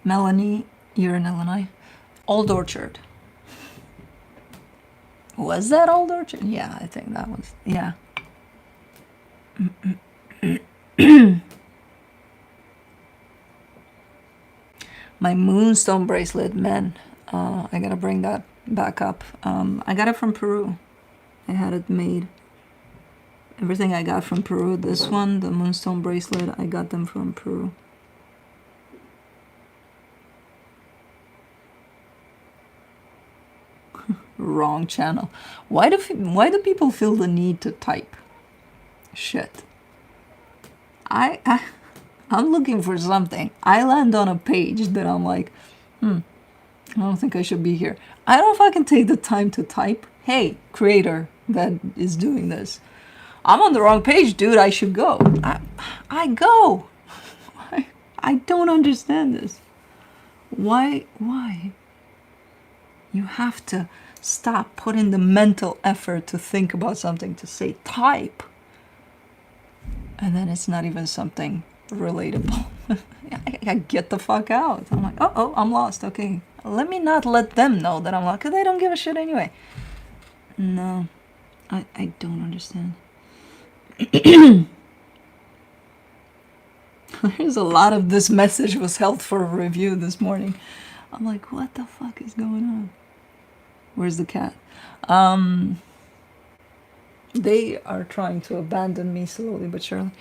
Melanie, you're in Illinois. Old Orchard. Was that Old Orchard? Yeah, I think that was. Yeah. My moonstone bracelet, man. I gotta bring that back up. I got it from Peru. I had it made. Everything I got from Peru. This one, the moonstone bracelet, I got them from Peru. Wrong channel. Why do people feel the need to type shit? I'm looking for something. I land on a page that I'm like, I don't think I should be here. I don't fucking take the time to type. Hey, creator that is doing this, I'm on the wrong page, dude. I should go. I go. I don't understand this. Why? You have to stop putting the mental effort to think about something, to say type, and then it's not even something relatable. I get the fuck out. I'm like, oh, I'm lost. Okay, let me not let them know that I'm lost, because they don't give a shit anyway. No, I don't understand. There's a lot of this message was held for review this morning. I'm like, what the fuck is going on? Where's the cat? They are trying to abandon me slowly but surely.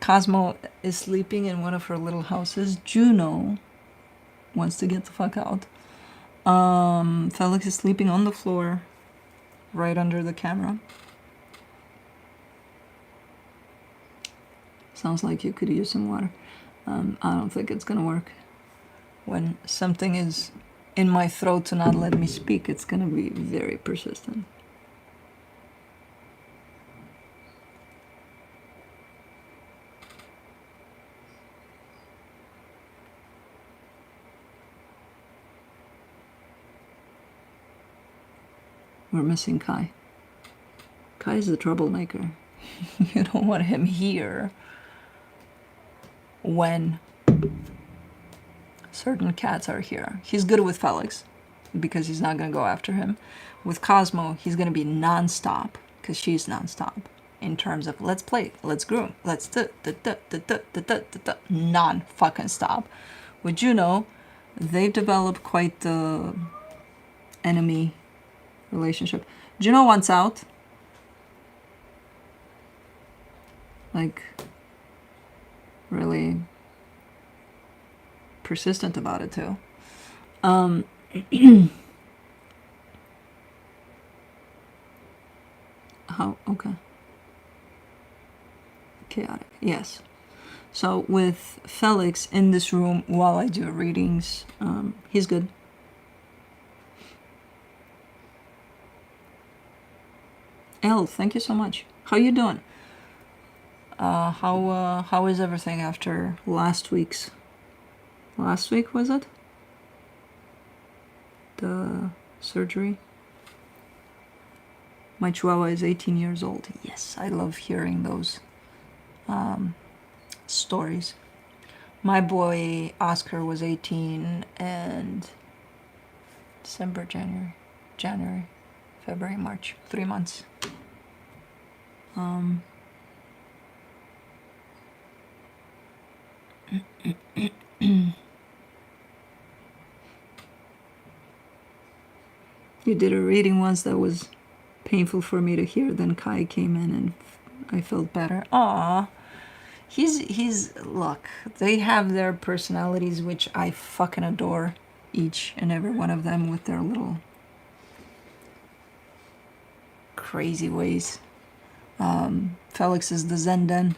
Cosmo is sleeping in one of her little houses. Juno wants to get the fuck out. Felix is sleeping on the floor right under the camera. Sounds like you could use some water. I don't think it's gonna work. When something is in my throat to not let me speak, it's gonna be very persistent. We're missing Kai. Kai is the troublemaker. You don't want him here when certain cats are here. He's good with Felix because he's not going to go after him. With Cosmo, he's going to be non-stop because she's non-stop in terms of let's play, let's groom, let's non-fucking stop. With Juno, they've developed quite the enemy relationship. Juno wants out. Like, really persistent about it too. How? Okay. Chaotic. Yes. So with Felix in this room while I do readings, he's good. Elle, thank you so much. How you doing? How is everything after last week's? Last week, was it? The surgery? My chihuahua is 18 years old. Yes, I love hearing those stories. My boy Oscar was 18 and December, January, February, March, 3 months. You did a reading once that was painful for me to hear. Then Kai came in and I felt better. Aww. He's look, they have their personalities, which I fucking adore, each and every one of them with their little crazy ways. Felix is the Zen den.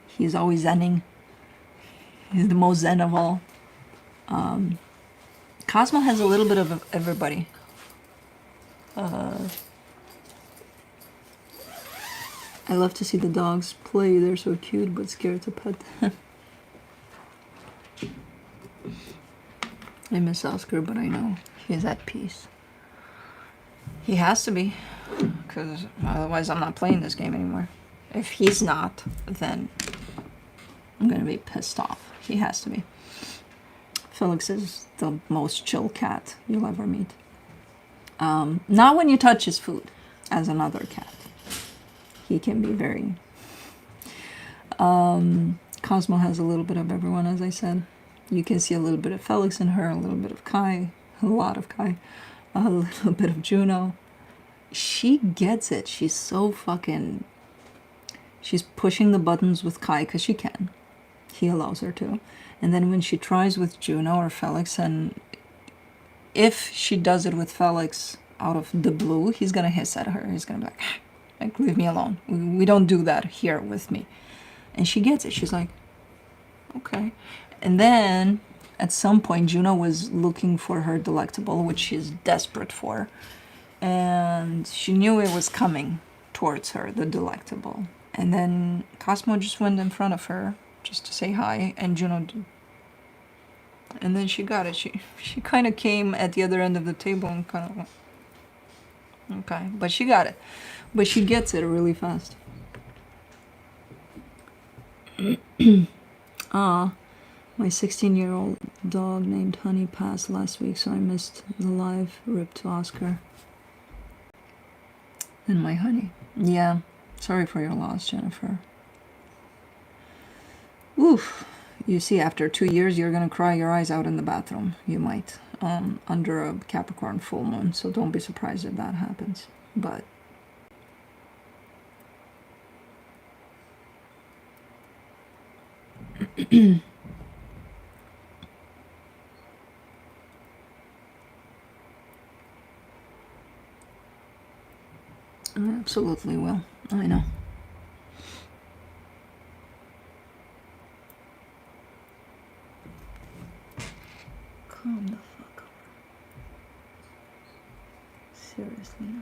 He's always zenning. He's the most zen of all. Cosmo has a little bit of everybody. I love to see the dogs play. They're so cute, but scared to pet them. I miss Oscar, but I know he's at peace. He has to be, because otherwise I'm not playing this game anymore. If he's not, then I'm gonna be pissed off. He has to be. Felix is the most chill cat you'll ever meet. Not when you touch his food, as another cat. He can be very... Cosmo has a little bit of everyone, as I said. You can see a little bit of Felix in her, a little bit of Kai, a lot of Kai, a little bit of Juno. She gets it. She's so fucking... She's pushing the buttons with Kai because she can. He allows her to. And then when she tries with Juno or Felix, and if she does it with Felix out of the blue, he's gonna hiss at her. He's gonna be like, leave me alone. We don't do that here with me. And she gets it. She's like, okay. And then at some point, Juno was looking for her delectable, which she's desperate for. And she knew it was coming towards her, the delectable. And then Cosmo just went in front of her just to say hi, and Juno did. And then she got it. She kind of came at the other end of the table and kind of went, okay, but she got it. But she gets it really fast. My 16-year-old dog named Honey passed last week, so I missed the live. Rip to Oscar. And my Honey. Yeah, sorry for your loss, Jennifer. Oof. You see, after 2 years, you're going to cry your eyes out in the bathroom. You might. Under a Capricorn full moon, so don't be surprised if that happens. But... I absolutely will. I know. Calm the fuck up. Seriously now.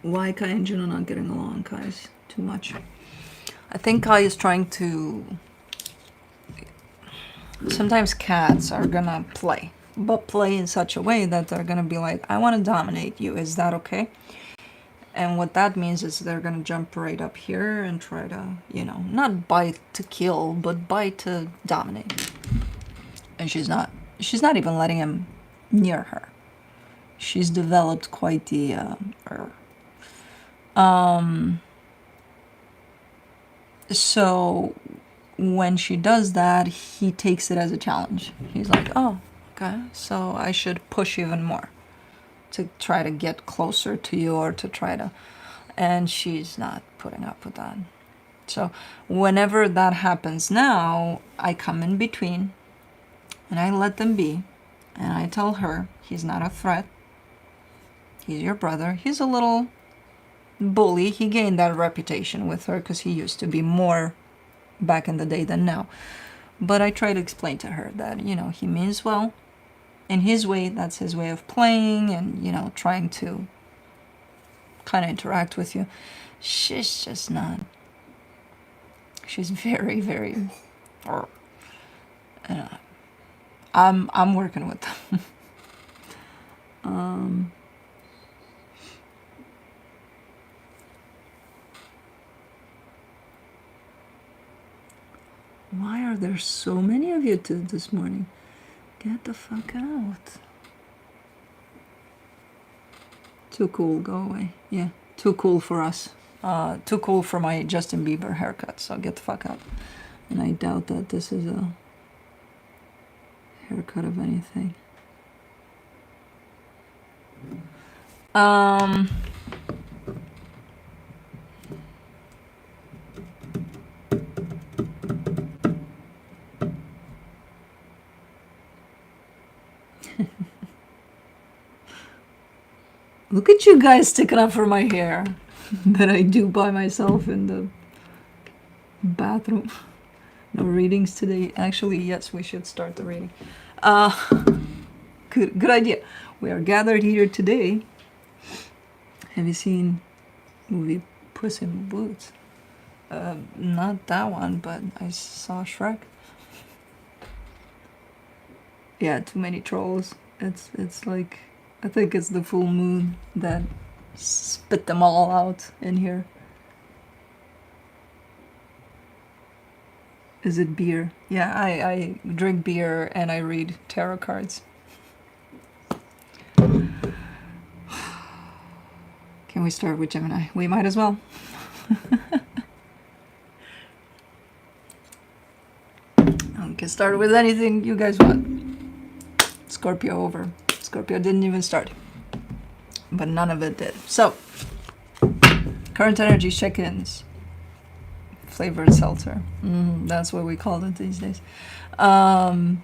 Why Kai and Juno not getting along? Kai's too much. I think Kai is trying to... Sometimes cats are gonna play, but play in such a way that they're gonna be like, I want to dominate you, is that okay? And what that means is they're gonna jump right up here and try to, you know, not bite to kill, but bite to dominate. And she's not even letting him near her. She's developed quite the so when she does that, he takes it as a challenge. He's like, oh, okay, so I should push even more to try to get closer to you, or to try to, and she's not putting up with that. So whenever that happens now, I come in between and I let them be, and I tell her he's not a threat. He's your brother. He's a little bully. He gained that reputation with her because he used to be more back in the day than now. But I try to explain to her that, you know, he means well in his way. That's his way of playing and, you know, trying to kind of interact with you. She's just not. She's very, very. I'm working with them. Why are there so many of you this morning? Get the fuck out. Too cool, go away. Yeah, too cool for us. Too cool for my Justin Bieber haircut, so get the fuck out. And I doubt that this is a haircut of anything. Look at you guys sticking up for my hair that I do by myself in the bathroom. No readings today. Actually, yes, we should start the reading. Good idea. We are gathered here today. Have you seen movie Puss in Boots? Not that one, but I saw Shrek. Yeah, too many trolls. It's like, I think it's the full moon that spit them all out in here. Is it beer? Yeah, I drink beer and I read tarot cards. Can we start with Gemini? We might as well. I can start with anything you guys want. Scorpio over. Scorpio didn't even start, but none of it did. So, current energy check-ins. Flavored seltzer. That's what we call it these days. Current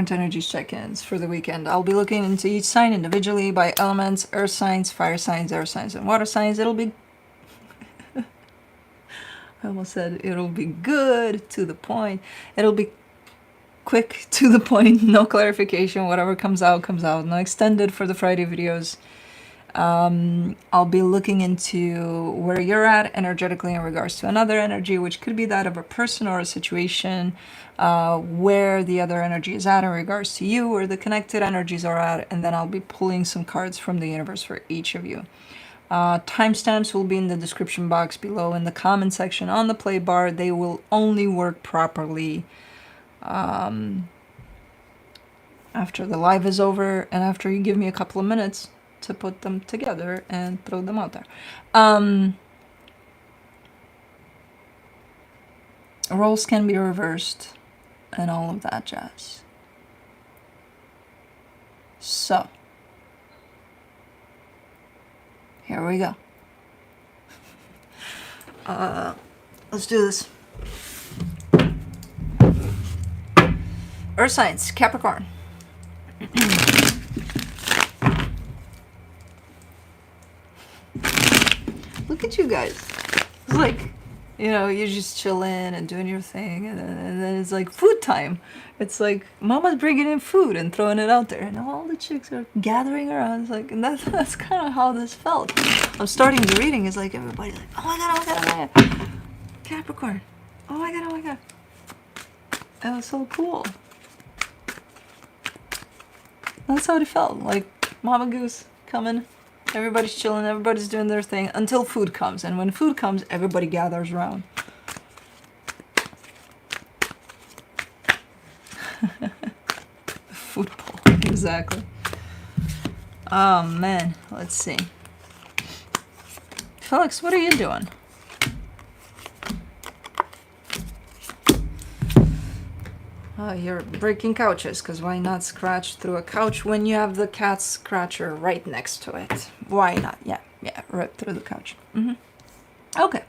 energy check-ins for the weekend. I'll be looking into each sign individually by elements: earth signs, fire signs, air signs, and water signs. It'll be I almost said it'll be good, to the point. It'll be quick, to the point, no clarification. Whatever comes out, comes out. No extended for the Friday videos. I'll be looking into where you're at energetically in regards to another energy, which could be that of a person or a situation, where the other energy is at in regards to you, where the connected energies are at, and then I'll be pulling some cards from the universe for each of you. Timestamps will be in the description box below in the comment section on the play bar. They will only work properly after the live is over and after you give me a couple of minutes to put them together and throw them out there. Roles can be reversed and all of that jazz. So, here we go. Let's do this. Earth signs, Capricorn. Look at you guys. It's like, you know, you're just chilling and doing your thing, and then it's like food time. It's like mama's bringing in food and throwing it out there, and all the chicks are gathering around. It's like, and that's kind of how this felt. I'm starting the reading. It's like everybody's like, oh my god, oh my god, oh my god, Capricorn. Oh my god, oh my god. That was so cool. That's how it felt. Like Mama Goose coming. Everybody's chilling, everybody's doing their thing until food comes. And when food comes, everybody gathers around. Football, exactly. Oh man, let's see. Felix, what are you doing? Oh, you're breaking couches, because why not scratch through a couch when you have the cat scratcher right next to it? Why not? Yeah, right through the couch. Okay.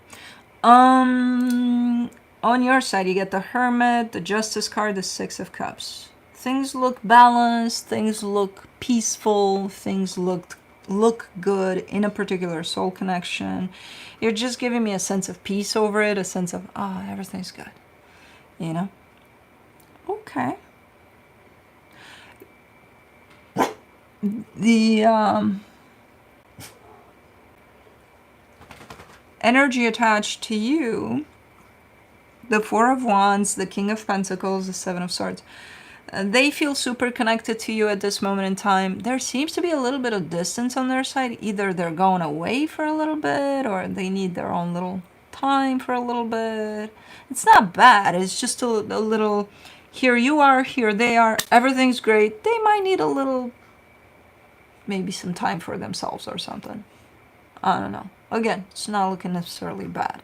On your side, you get the Hermit, the Justice card, the Six of Cups. Things look balanced, things look peaceful, things look good in a particular soul connection. You're just giving me a sense of peace over it, a sense of, oh, everything's good, you know? Okay. The energy attached to you, the Four of Wands, the King of Pentacles, the Seven of Swords, they feel super connected to you at this moment in time. There seems to be a little bit of distance on their side. Either they're going away for a little bit or they need their own little time for a little bit. It's not bad. It's just a little, here you are, here they are, everything's great. They might need a little, maybe some time for themselves or something. I don't know. Again, it's not looking necessarily bad.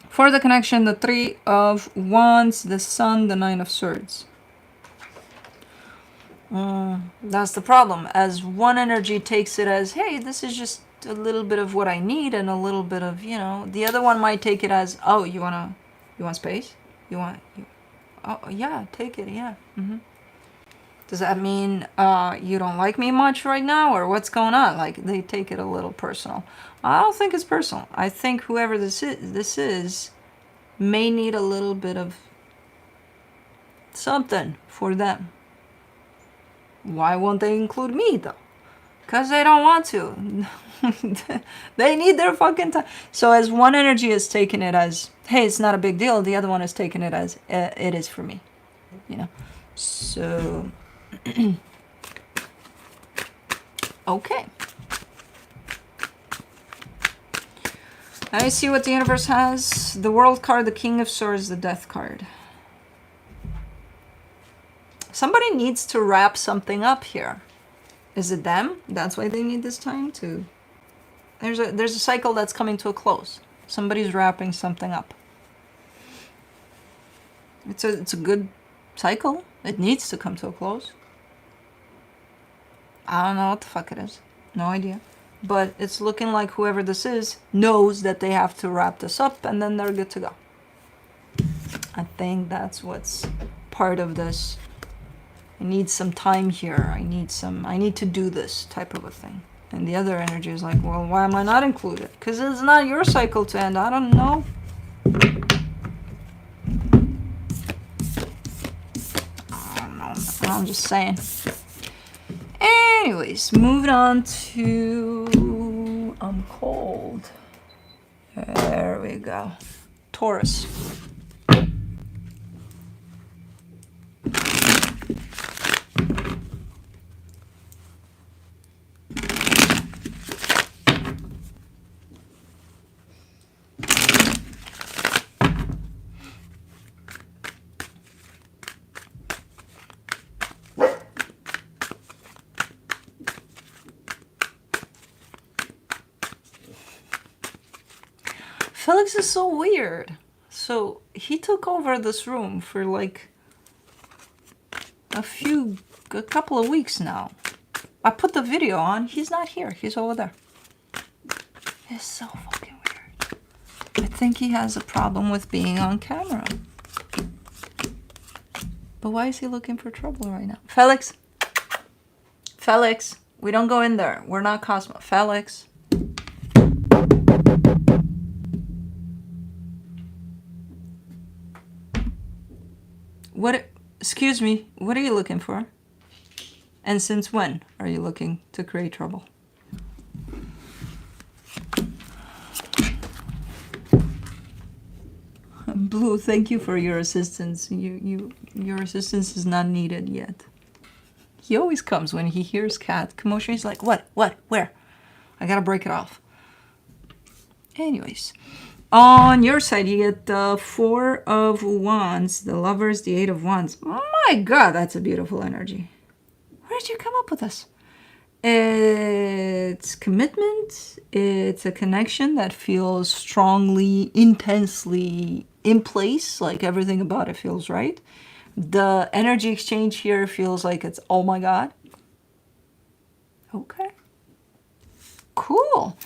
For the connection, the Three of Wands, the Sun, the Nine of Swords. That's the problem. As one energy takes it as, hey, this is just a little bit of what I need and a little bit of, you know, the other one might take it as, oh, you want space? Oh, yeah, take it, yeah. Does that mean you don't like me much right now, or what's going on? Like, they take it a little personal. I don't think it's personal. I think whoever this is may need a little bit of something for them. Why won't they include me, though? Because they don't want to. They need their fucking time. So as one energy is taking it as, hey, it's not a big deal, the other one is taking it as, it is for me. You know? So... okay. I see what the universe has. The World card, the King of Swords, the Death card. Somebody needs to wrap something up here. Is it them? That's why they need this time to... There's a cycle that's coming to a close. Somebody's wrapping something up. It's a good cycle. It needs to come to a close. I don't know what the fuck it is. No idea. But it's looking like whoever this is knows that they have to wrap this up and then they're good to go. I think that's what's part of this. I need some time here. I need to do this type of a thing. And the other energy is like, well, why am I not included? Because it's not your cycle to end. I don't know. I don't know. I'm just saying. Anyways, moving on to... I'm cold. There we go. Taurus. Felix is so weird. So he took over this room for like a couple of weeks now. I put the video on. He's not here. He's over there. It's so fucking weird. I think he has a problem with being on camera. But why is he looking for trouble right now? Felix. Felix. We don't go in there. We're not Cosmo. Felix. What, excuse me, what are you looking for? And since when are you looking to create trouble? Blue, thank you for your assistance. Your assistance is not needed yet. He always comes when he hears cat commotion. He's like, what, where? I gotta break it off. Anyways, on your side, you get the Four of Wands, the Lovers, the Eight of Wands. My God, that's a beautiful energy. Where did you come up with this? It's commitment. It's a connection that feels strongly, intensely in place, like everything about it feels right. The energy exchange here feels like it's, oh my God. Okay. Cool.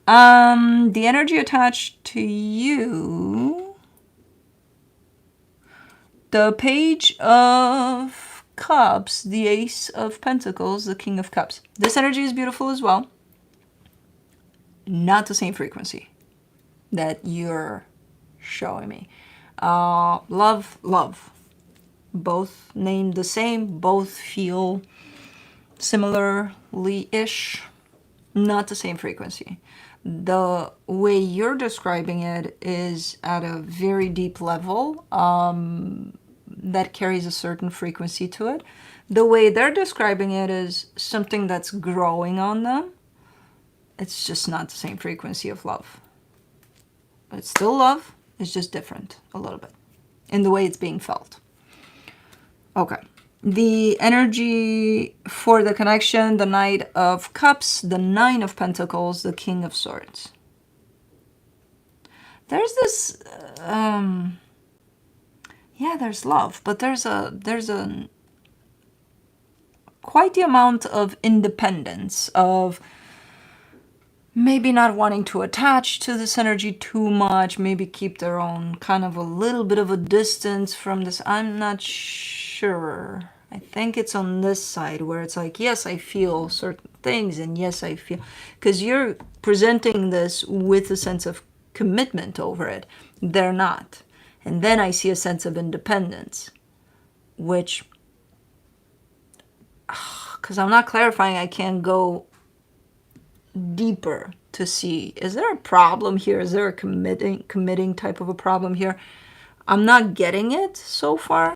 The energy attached to you, the Page of Cups, the Ace of Pentacles, the King of Cups. This energy is beautiful as well. Not the same frequency that you're showing me. Love. Both named the same, both feel similarly-ish. Not the same frequency. The way you're describing it is at a very deep level that carries a certain frequency to it. The way they're describing it is something that's growing on them. It's just not the same frequency of love. It's still love, it's just different a little bit in the way it's being felt. Okay. The energy for the connection, the Knight of Cups, the Nine of Pentacles, the King of Swords. There's this, yeah, there's love, but there's a quite the amount of independence, of maybe not wanting to attach to this energy too much, maybe keep their own kind of a little bit of a distance from this. I'm not sure. I think it's on this side where it's like, yes, I feel certain things, and yes, I feel, because you're presenting this with a sense of commitment over it. They're not. And then I see a sense of independence, which, because I'm not clarifying, I can't go deeper to see, is there a problem here? Is there a committing type of a problem here? I'm not getting it so far.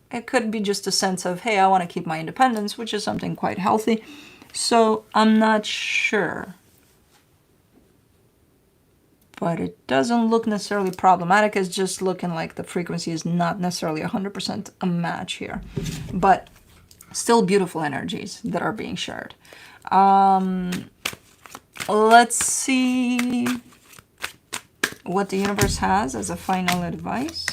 It could be just a sense of, hey, I want to keep my independence, which is something quite healthy. So I'm not sure. But it doesn't look necessarily problematic. It's just looking like the frequency is not necessarily 100% a match here. But still beautiful energies that are being shared. Let's see what the universe has as a final advice.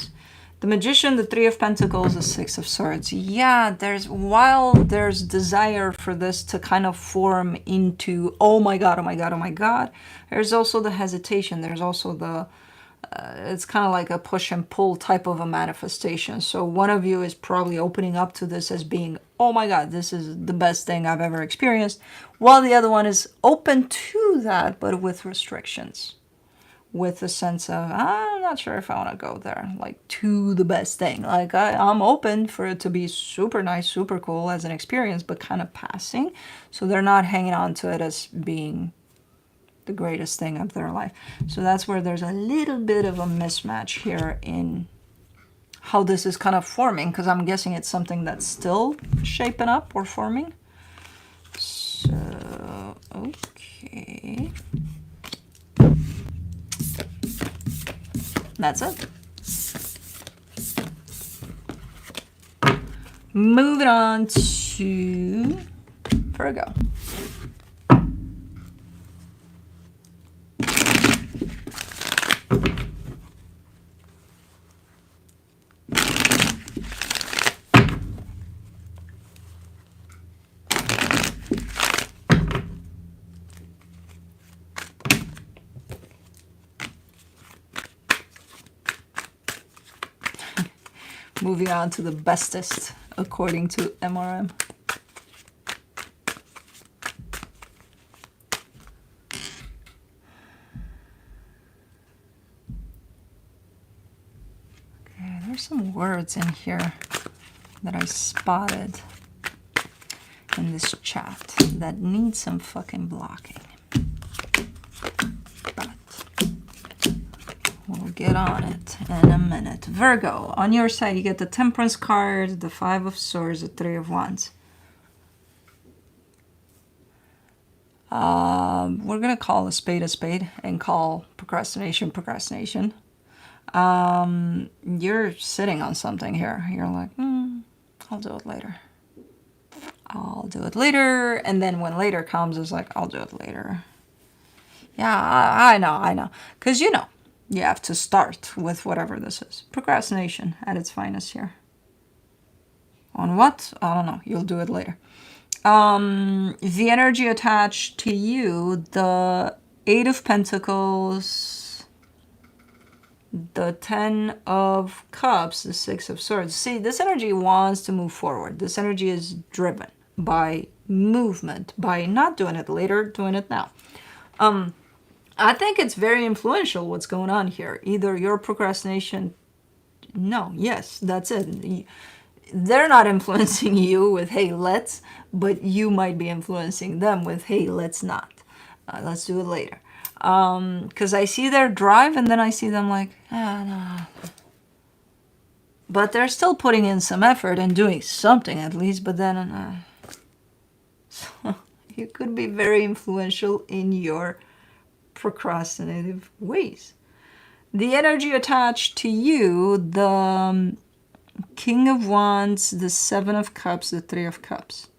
The Magician, the Three of Pentacles, the Six of Swords. Yeah, while there's desire for this to kind of form into, oh my God, oh my God, oh my God, there's also the hesitation. There's also the, it's kind of like a push and pull type of a manifestation. So one of you is probably opening up to this as being, oh my God, this is the best thing I've ever experienced, while the other one is open to that, but with restrictions. With a sense of, I'm not sure if I want to go there, like, to the best thing. Like, I'm open for it to be super nice, super cool as an experience, but kind of passing. So they're not hanging on to it as being the greatest thing of their life. So that's where there's a little bit of a mismatch here in how this is kind of forming, because I'm guessing it's something that's still shaping up or forming. So, okay. That's it. Moving on to Virgo. Moving on to the bestest, according to MRM. Okay, there's some words in here that I spotted in this chat that need some fucking blocking. But we'll get on it in a minute. Virgo, on your side, you get the Temperance card, the Five of Swords, the Three of Wands. We're going to call a spade and call procrastination procrastination. You're sitting on something here. You're like, I'll do it later. I'll do it later. And then when later comes, it's like, I'll do it later. Yeah, I know. Because you have to start with whatever this is. Procrastination at its finest here. On what? I don't know. You'll do it later. The energy attached to you, the Eight of Pentacles, the Ten of Cups, the Six of Swords. See, this energy wants to move forward. This energy is driven by movement, by not doing it later, doing it now. I think it's very influential what's going on here. Either your procrastination, no, yes, that's it. They're not influencing you with, hey, let's, but you might be influencing them with, hey, let's not. Let's do it later. Because I see their drive and then I see them like, no. But they're still putting in some effort and doing something at least, but then so you could be very influential in your procrastinative ways. The energy attached to you, the King of Wands, the Seven of Cups, the Three of Cups.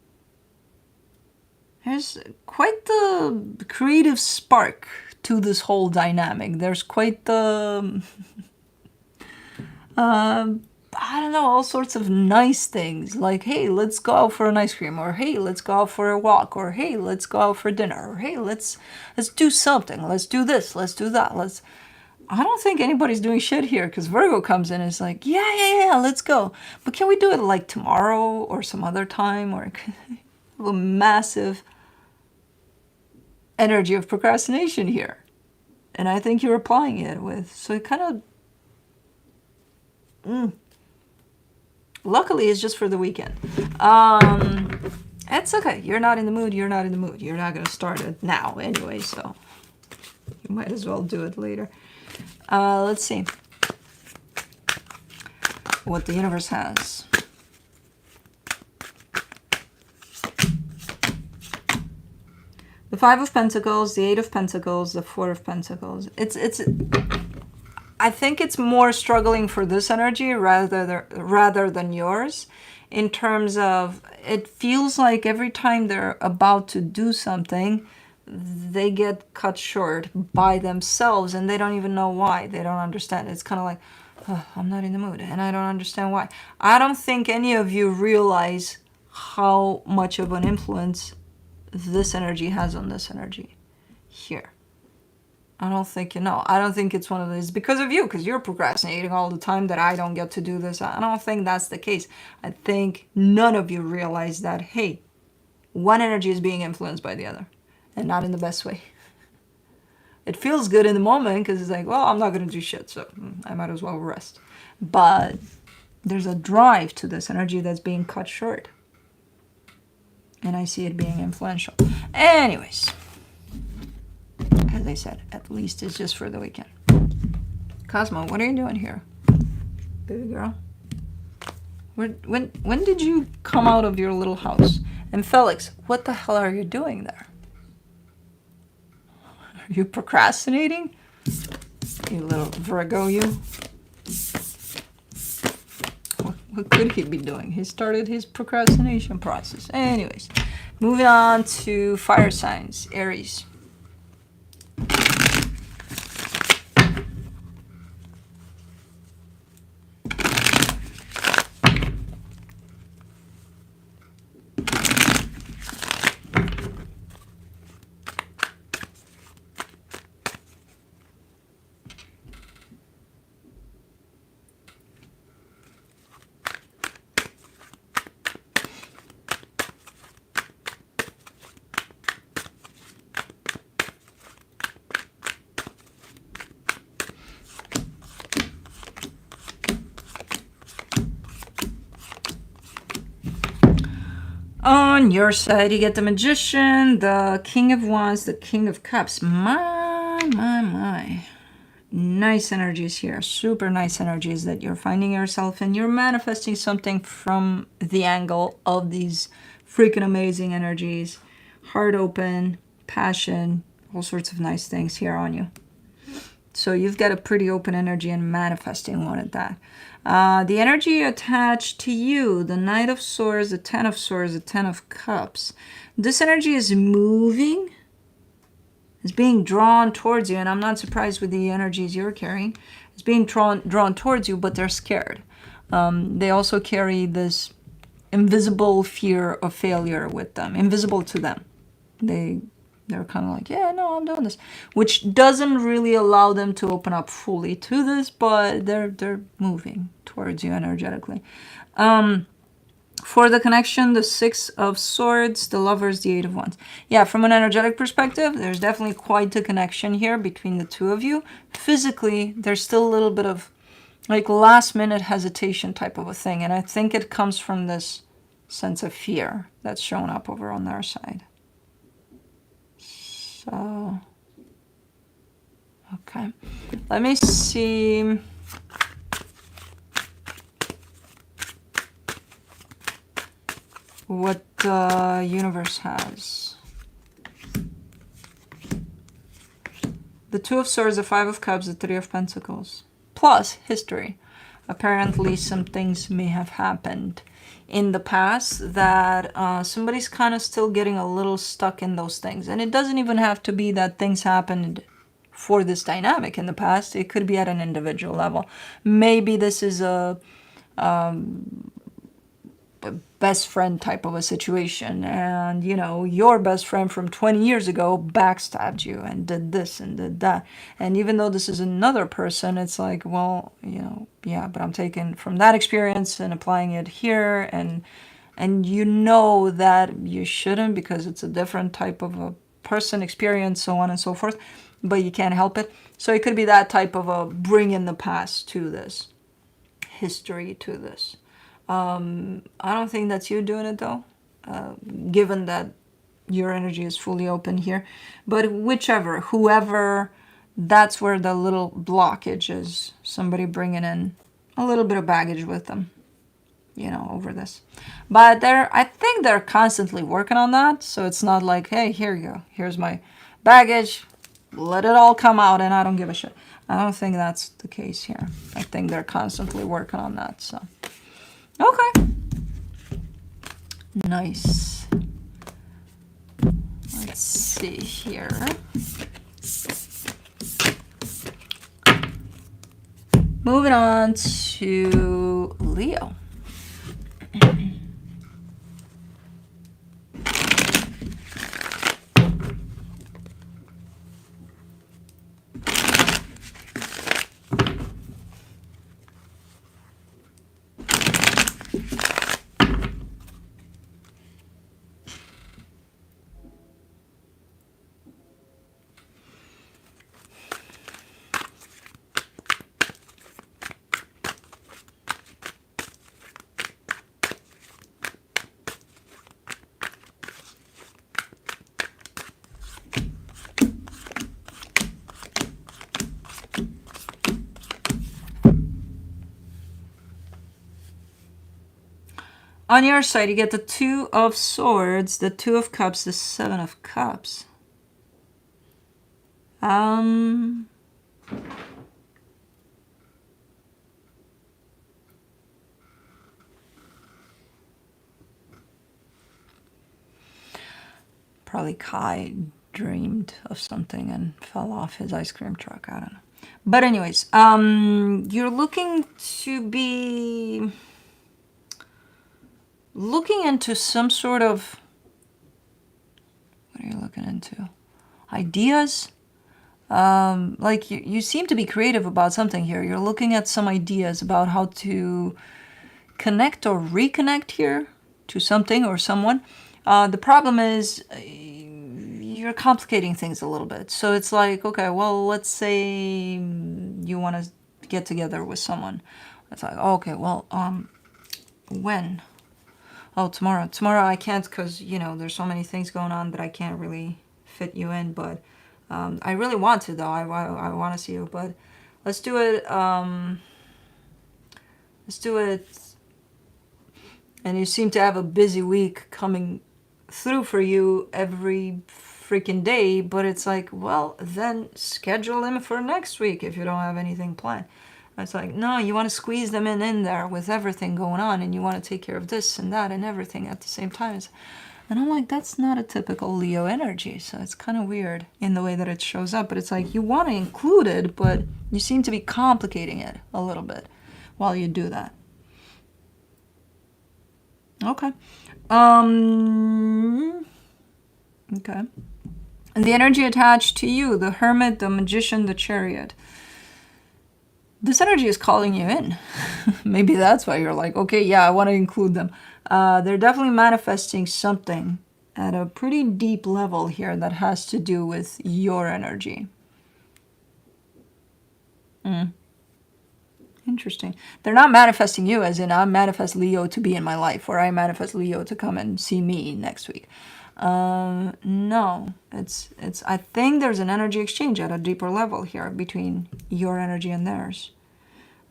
There's quite the creative spark to this whole dynamic. There's quite the, I don't know, all sorts of nice things. Like, hey, let's go out for an ice cream. Or, hey, let's go out for a walk. Or, hey, let's go out for dinner. Or, hey, let's do something. Let's do this. Let's do that. I don't think anybody's doing shit here because Virgo comes in and is like, yeah, let's go. But can we do it like tomorrow or some other time? Or a massive energy of procrastination here. And I think you're applying it with. So it kind of... Luckily, it's just for the weekend. It's okay. You're not in the mood. You're not in the mood. You're not going to start it now anyway. So you might as well do it later. Let's see what the universe has. The Five of Pentacles, the Eight of Pentacles, the Four of Pentacles. I think it's more struggling for this energy rather than yours, in terms of it feels like every time they're about to do something, they get cut short by themselves and they don't even know why. They don't understand. It's kind of like, oh, I'm not in the mood and I don't understand why. I don't think any of you realize how much of an influence this energy has on this energy here. I don't think you know. I don't think it's one of these because of you, because you're procrastinating all the time that I don't get to do this. I don't think that's the case. I think none of you realize that, hey, one energy is being influenced by the other. And not in the best way. It feels good in the moment because it's like, well, I'm not going to do shit, so I might as well rest. But there's a drive to this energy that's being cut short. And I see it being influential. Anyways, as I said, at least it's just for the weekend. Cosmo, what are you doing here? Baby girl. When did you come out of your little house? And Felix, what the hell are you doing there? Are you procrastinating? You little Virgo, you. What could he be doing? He started his procrastination process. Anyways, moving on to fire signs, Aries. On your side, you get the Magician, the King of Wands, the King of Cups. My. Nice energies here. Super nice energies that you're finding yourself in. You're manifesting something from the angle of these freaking amazing energies. Heart open, passion, all sorts of nice things here on you. So you've got a pretty open energy and manifesting one at that. The energy attached to you, the Knight of Swords, the Ten of Swords, the Ten of Cups. This energy is moving. It's being drawn towards you, and I'm not surprised with the energies you're carrying. It's being drawn towards you, but they're scared. They also carry this invisible fear of failure with them, invisible to them. They're kind of like, yeah, no, I'm doing this, which doesn't really allow them to open up fully to this, but they're moving towards you energetically. For the connection, the Six of Swords, the Lovers, the Eight of Wands. Yeah, from an energetic perspective, there's definitely quite a connection here between the two of you. Physically, there's still a little bit of like last minute hesitation type of a thing. And I think it comes from this sense of fear that's shown up over on their side. So, okay. Let me see. What the universe has. The Two of Swords, the Five of Cups, the Three of Pentacles. Plus history. Apparently some things may have happened in the past that somebody's kind of still getting a little stuck in those things. And it doesn't even have to be that things happened for this dynamic in the past. It could be at an individual level. Maybe this is a best friend type of a situation, and you know, your best friend from 20 years ago backstabbed you and did this and did that. And even though this is another person, it's like, well, you know, yeah, but I'm taking from that experience and applying it here, and you know that you shouldn't because it's a different type of a person experience, so on and so forth, but you can't help it. So it could be that type of a bring in the past to this, history to this. I don't think that's you doing it though, given that your energy is fully open here. But whichever, whoever, that's where the little blockage is. Somebody bringing in a little bit of baggage with them, you know, over this. But I think they're constantly working on that. So it's not like, hey, here you go. Here's my baggage. Let it all come out and I don't give a shit. I don't think that's the case here. I think they're constantly working on that, so. Okay. Nice. Let's see here. Moving on to Leo. On your side, you get the Two of Swords, the Two of Cups, the Seven of Cups. Probably Kai dreamed of something and fell off his ice cream truck. I don't know. But anyways, you're looking to be looking into some sort of, what are you looking into? Ideas? Like you seem to be creative about something here. You're looking at some ideas about how to connect or reconnect here to something or someone. The problem is you're complicating things a little bit. So it's like, okay, well, let's say you want to get together with someone. It's like, okay, well, when? Oh, tomorrow. Tomorrow I can't because, you know, there's so many things going on that I can't really fit you in. But I really want to, though. I want to see you. But let's do it. Let's do it. And you seem to have a busy week coming through for you every freaking day, but it's like, well, then schedule them for next week if you don't have anything planned. It's like, no, you want to squeeze them in there with everything going on, and you want to take care of this and that and everything at the same time. And I'm like, that's not a typical Leo energy, so it's kind of weird in the way that it shows up. But it's like, you want to include it, but you seem to be complicating it a little bit while you do that. Okay. Okay. And the energy attached to you, the Hermit, the Magician, the Chariot. This energy is calling you in. Maybe that's why you're like, okay, yeah, I want to include them. They're definitely manifesting something at a pretty deep level here that has to do with your energy. Interesting. They're not manifesting you as in I manifest Leo to be in my life, or I manifest Leo to come and see me next week. No, it's I think there's an energy exchange at a deeper level here between your energy and theirs.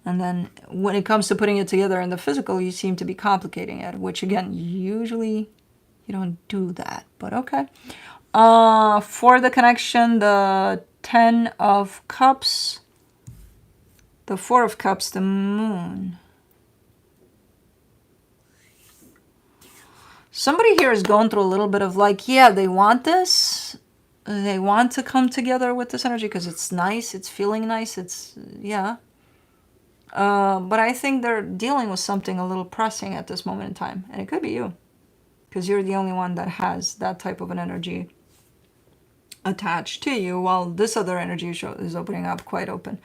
And then when it comes to putting it together in the physical, you seem to be complicating it, which again, usually you don't do that, but okay. For the connection, the 10 of Cups, the 4 of Cups, the Moon. Somebody here is going through a little bit of like, yeah, they want this. They want to come together with this energy because it's nice. It's feeling nice. It's, yeah. But I think they're dealing with something a little pressing at this moment in time. And it could be you. Because you're the only one that has that type of an energy attached to you. While this other energy is opening up quite open.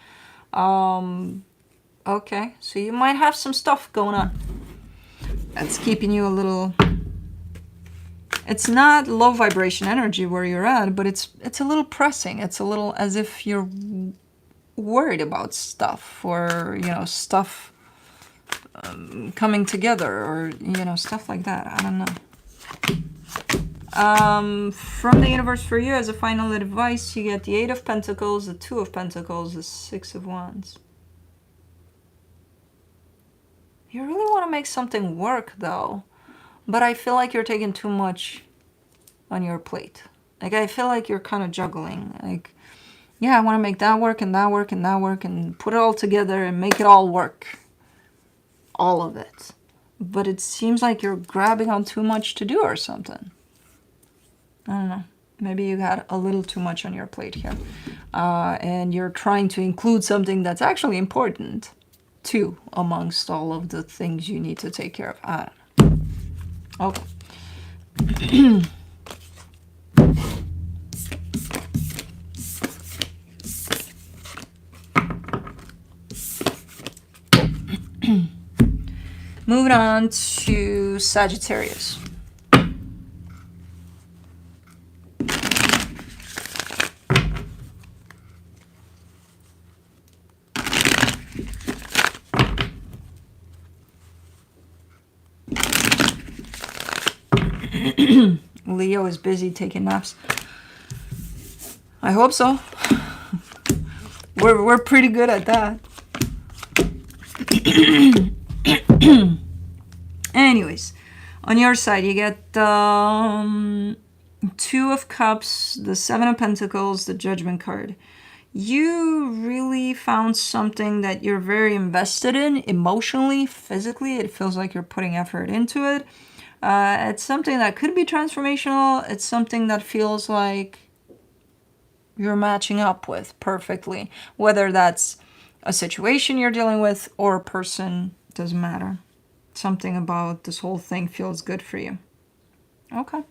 Okay. So you might have some stuff going on. That's keeping you a little... It's not low vibration energy where you're at, but it's a little pressing. It's a little as if you're worried about stuff, or, you know, stuff coming together, or, you know, stuff like that. I don't know. From the universe for you, as a final advice, you get the 8 of Pentacles, the 2 of Pentacles, the 6 of Wands. You really want to make something work, though. But I feel like you're taking too much on your plate. Like, I feel like you're kind of juggling. Like, yeah, I want to make that work and that work and that work and put it all together and make it all work. All of it. But it seems like you're grabbing on too much to do or something. I don't know. Maybe you got a little too much on your plate here. And you're trying to include something that's actually important, too, amongst all of the things you need to take care of. I don't know. Okay. Moving on to Sagittarius. Leo is busy taking naps. I hope so. We're pretty good at that. Anyways, on your side, you get 2 of Cups, the 7 of Pentacles, the Judgment card. You really found something that you're very invested in emotionally, physically. It feels like you're putting effort into it. It's something that could be transformational. It's something that feels like you're matching up with perfectly. Whether that's a situation you're dealing with or a person, doesn't matter. Something about this whole thing feels good for you. Okay.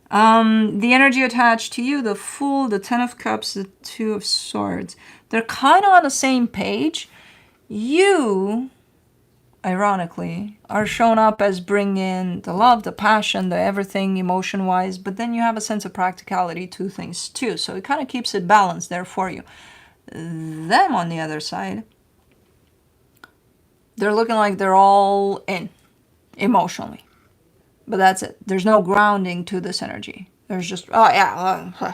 The energy attached to you, the Fool, the 10 of Cups, the 2 of Swords. They're kind of on the same page. You, ironically, are shown up as bringing the love, the passion, the everything emotion-wise, but then you have a sense of practicality to things too. So it kind of keeps it balanced there for you. Them, on the other side, they're looking like they're all in emotionally. But that's it. There's no grounding to this energy. There's just, oh yeah.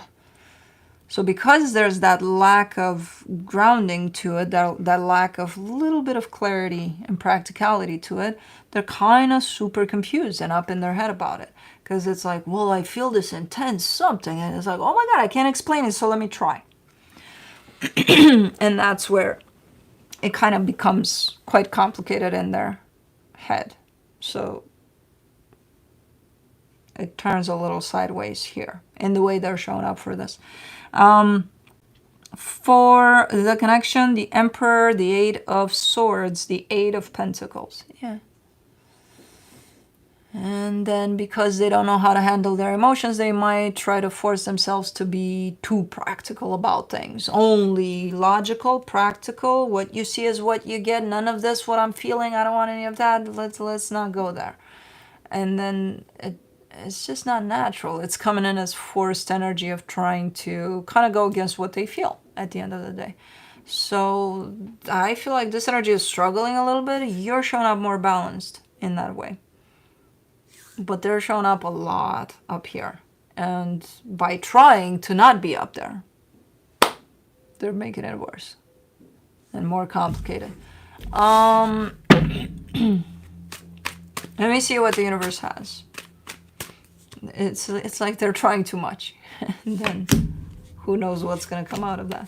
So because there's that lack of grounding to it, that lack of little bit of clarity and practicality to it, they're kind of super confused and up in their head about it. Because it's like, well, I feel this intense something. And it's like, oh my God, I can't explain it, so let me try. And that's where it kind of becomes quite complicated in their head. So it turns a little sideways here in the way they're showing up for this. For the connection, the Emperor, the Eight of Swords, the Eight of Pentacles. Yeah. And then because they don't know how to handle their emotions, they might try to force themselves to be too practical about things. Only logical, practical. What you see is what you get. None of this, what I'm feeling. I don't want any of that. Let's not go there. And then it's just not natural. It's coming in as forced energy of trying to kind of go against what they feel at the end of the day. So I feel like this energy is struggling a little bit. You're showing up more balanced in that way. But they're showing up a lot up here. And by trying to not be up there, they're making it worse and more complicated. Let me see what the universe has. It's like they're trying too much. And then who knows what's going to come out of that.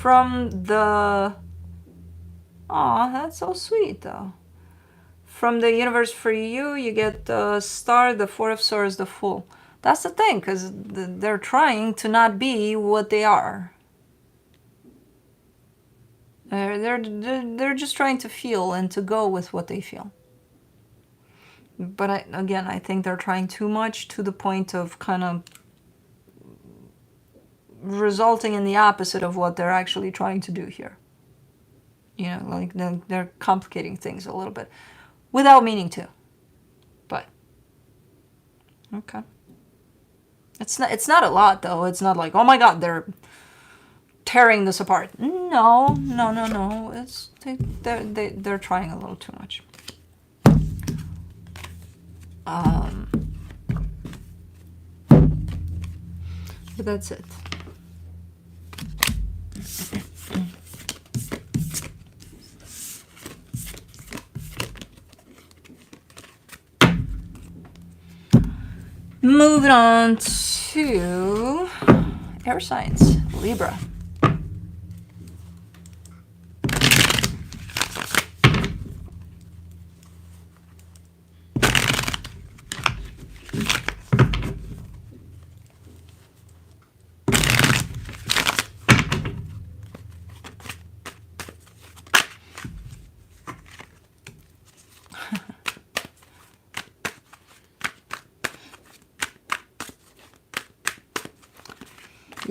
From the... Aw, that's so sweet, though. From the universe for you, you get the Star, the Four of Swords, the Fool. That's the thing, because they're trying to not be what they are. They're just trying to feel and to go with what they feel. But I think they're trying too much to the point of kind of resulting in the opposite of what they're actually trying to do here. You know, like they're complicating things a little bit without meaning to. But okay. It's not a lot though. It's not like, oh my God, they're tearing this apart. No. They're trying a little too much. But that's it. Moving on to air signs, Libra.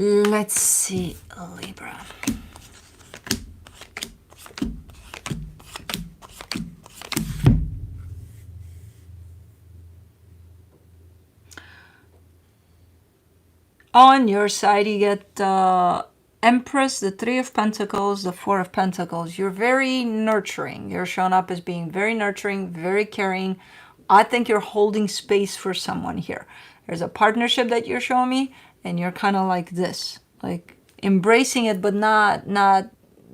Let's see, Libra. On your side, you get the Empress, the Three of Pentacles, the Four of Pentacles. You're very nurturing. You're shown up as being very nurturing, very caring. I think you're holding space for someone here. There's a partnership that you're showing me, and you're kind of like this, like embracing it, but not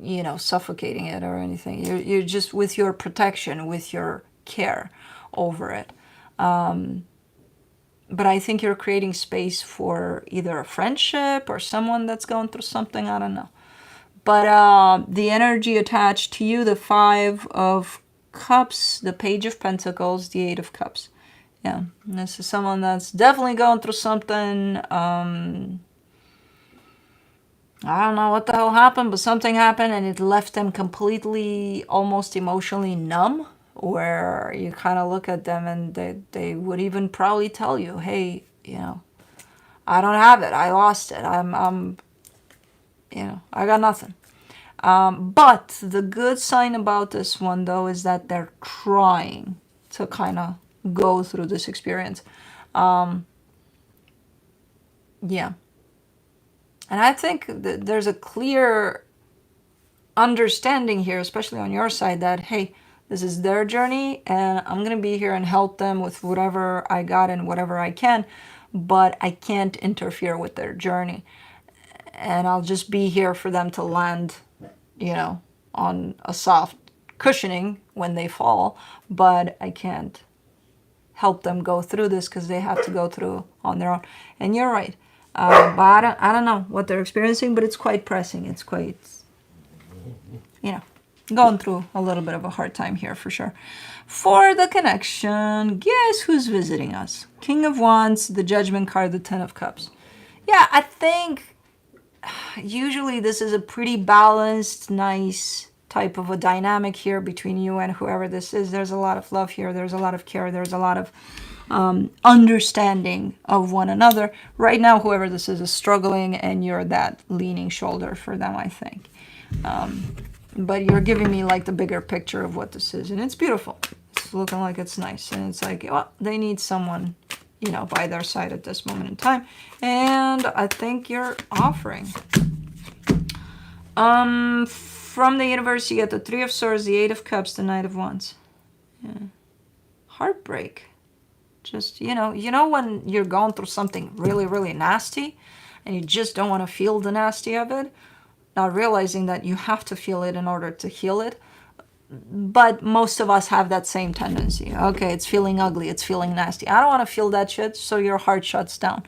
you know, suffocating it or anything. You're just with your protection, with your care over it. But I think you're creating space for either a friendship or someone that's going through something. I don't know. But the energy attached to you, the Five of Cups, the Page of Pentacles, the Eight of Cups. Yeah, this is someone that's definitely going through something. I don't know what the hell happened, but something happened and it left them completely, almost emotionally numb, where you kind of look at them and they would even probably tell you, hey, you know, I don't have it. I lost it. I'm you know, I got nothing. But the good sign about this one, though, is that they're trying to kind of go through this experience. Yeah. And I think that there's a clear understanding here, especially on your side, that, hey, this is their journey and I'm going to be here and help them with whatever I got and whatever I can. but I can't interfere with their journey. And I'll just be here for them to land, you know, on a soft cushioning when they fall, but I can't help them go through this because they have to go through on their own. And you're right. But I don't know what they're experiencing, but it's quite pressing. It's quite, you know, going through a little bit of a hard time here for sure. For the connection, guess who's visiting us? King of Wands, the Judgment card, the Ten of Cups. Yeah, I think usually this is a pretty balanced, nice type of a dynamic here between you and whoever this is. There's a lot of love here. There's a lot of care. There's a lot of understanding of one another. Right now, whoever this is struggling, and you're that leaning shoulder for them, I think. But you're giving me like the bigger picture of what this is, and it's beautiful. It's looking like it's nice, and it's like, well, they need someone, you know, by their side at this moment in time, and I think you're offering. From the universe, you get the Three of Swords, the Eight of Cups, the Knight of Wands. Yeah. Heartbreak. Just, you know when you're going through something really, really nasty, and you just don't want to feel the nasty of it, not realizing that you have to feel it in order to heal it. But most of us have that same tendency. Okay, it's feeling ugly, it's feeling nasty. I don't want to feel that shit, so your heart shuts down.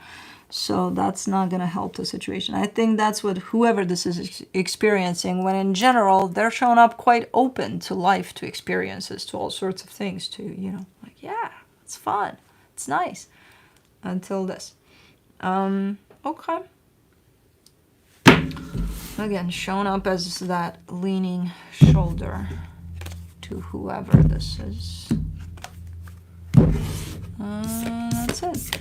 So that's not going to help the situation. I think that's what whoever this is experiencing, when in general, they're showing up quite open to life, to experiences, to all sorts of things, to, you know, like, yeah, it's fun, it's nice, until this. Okay. Again, showing up as that leaning shoulder to whoever this is. That's it.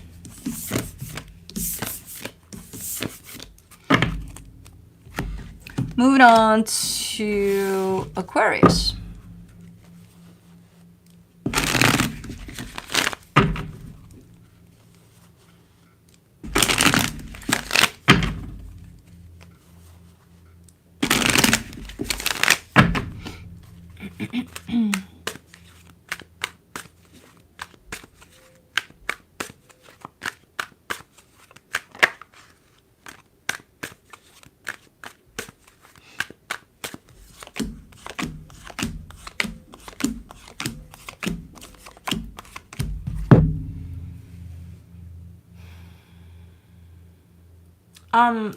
Moving on to Aquarius.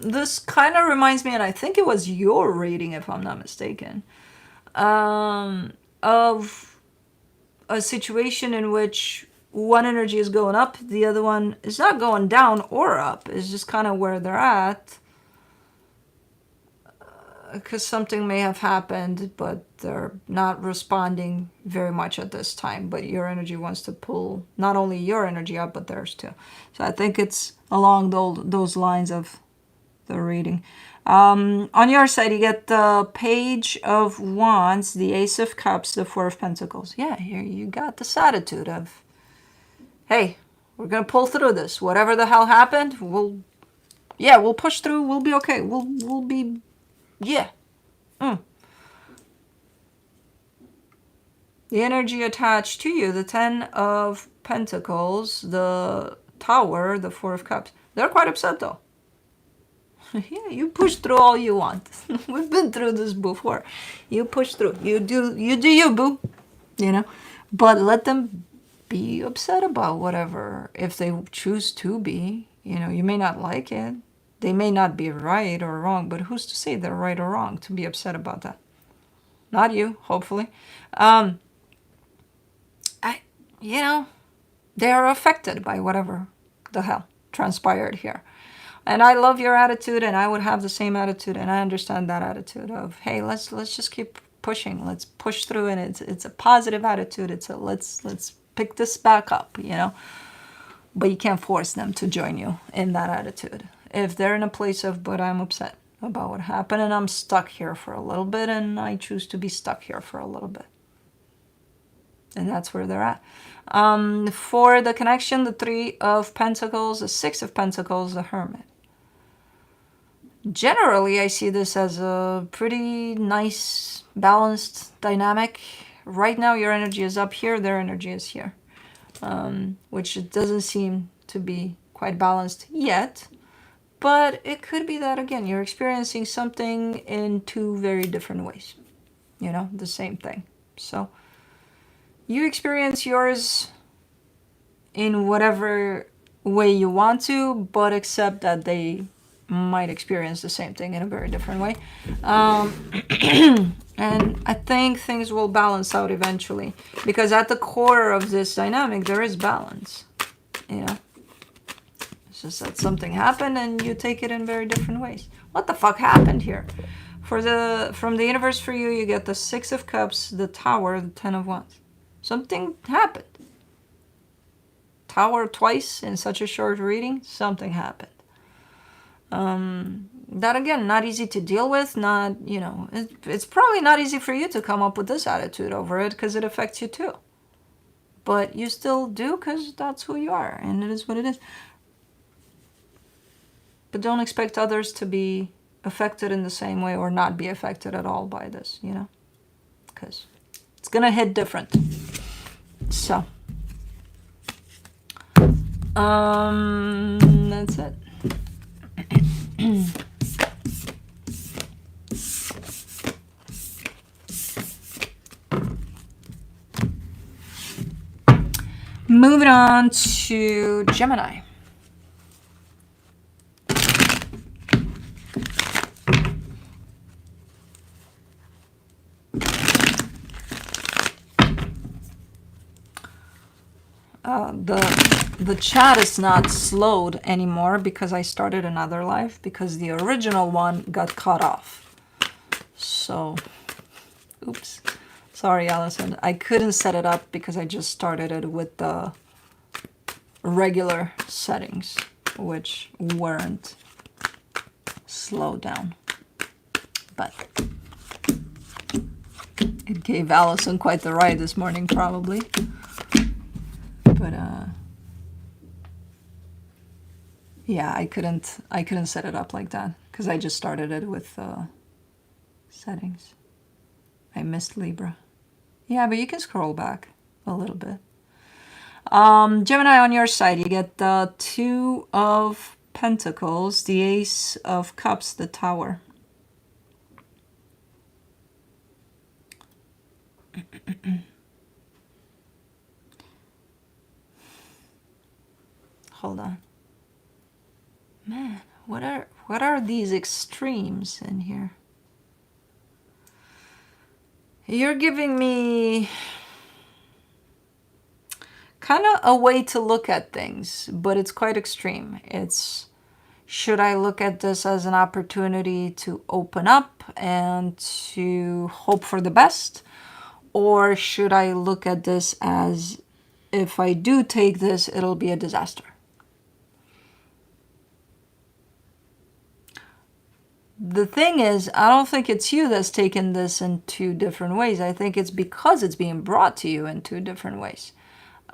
This kind of reminds me, and I think it was your reading, if I'm not mistaken, of a situation in which one energy is going up, the other one is not going down or up. It's just kind of where they're at. Because something may have happened, but they're not responding very much at this time. But your energy wants to pull not only your energy up, but theirs too. So I think it's along those lines of the reading. On your side, you get the Page of Wands, the Ace of Cups, the Four of Pentacles. Yeah, here you got this attitude of, hey, we're going to pull through this. Whatever the hell happened, we'll push through. We'll be okay. We'll be... Yeah. The energy attached to you, the Ten of Pentacles, the Tower, the Four of Cups. They're quite upset though. Yeah, you push through all you want. We've been through this before. You push through. You do you, boo. You know? But let them be upset about whatever. If they choose to be, you know, you may not like it. They may not be right or wrong, but who's to say they're right or wrong to be upset about that? Not you, hopefully. You know, they are affected by whatever the hell transpired here. And I love your attitude, and I would have the same attitude, and I understand that attitude of, hey, let's just keep pushing. Let's push through, and it's a positive attitude. It's a let's pick this back up, you know. But you can't force them to join you in that attitude. If they're in a place of, but I'm upset about what happened, and I'm stuck here for a little bit, and I choose to be stuck here for a little bit. And that's where they're at. For the connection, the Three of Pentacles, the Six of Pentacles, the Hermit. Generally, I see this as a pretty nice, balanced dynamic. Right now, your energy is up here, their energy is here. Which it doesn't seem to be quite balanced yet. But it could be that, again, you're experiencing something in two very different ways. You know, the same thing. So you experience yours in whatever way you want to, but accept that they might experience the same thing in a very different way. And I think things will balance out eventually, because at the core of this dynamic, there is balance, you know. It's just that something happened and you take it in very different ways. What the fuck happened here? From the universe for you, you get the Six of Cups, the Tower, the Ten of Wands. Something happened. Tower twice in such a short reading, something happened. That, again, not easy to deal with, not, you know, it's probably not easy for you to come up with this attitude over it, because it affects you too. But you still do, because that's who you are, and it is what it is. But don't expect others to be affected in the same way or not be affected at all by this, you know, because it's going to hit different. So, that's it. Moving on to Gemini. The chat is not slowed anymore because I started another live, because the original one got cut off. So, oops. Sorry, Allison. I couldn't set it up because I just started it with the regular settings, which weren't slowed down. But it gave Allison quite the ride this morning, probably. But yeah, I couldn't set it up like that because I just started it with settings. I missed Libra. Yeah, but you can scroll back a little bit. Gemini, on your side, you get the Two of Pentacles, the Ace of Cups, the Tower. Hold on. Man, what are these extremes in here? You're giving me kind of a way to look at things, but it's quite extreme. It's, should I look at this as an opportunity to open up and to hope for the best? Or should I look at this as, if I do take this, it'll be a disaster? The thing is, I don't think it's you that's taken this in two different ways. I think it's because it's being brought to you in two different ways.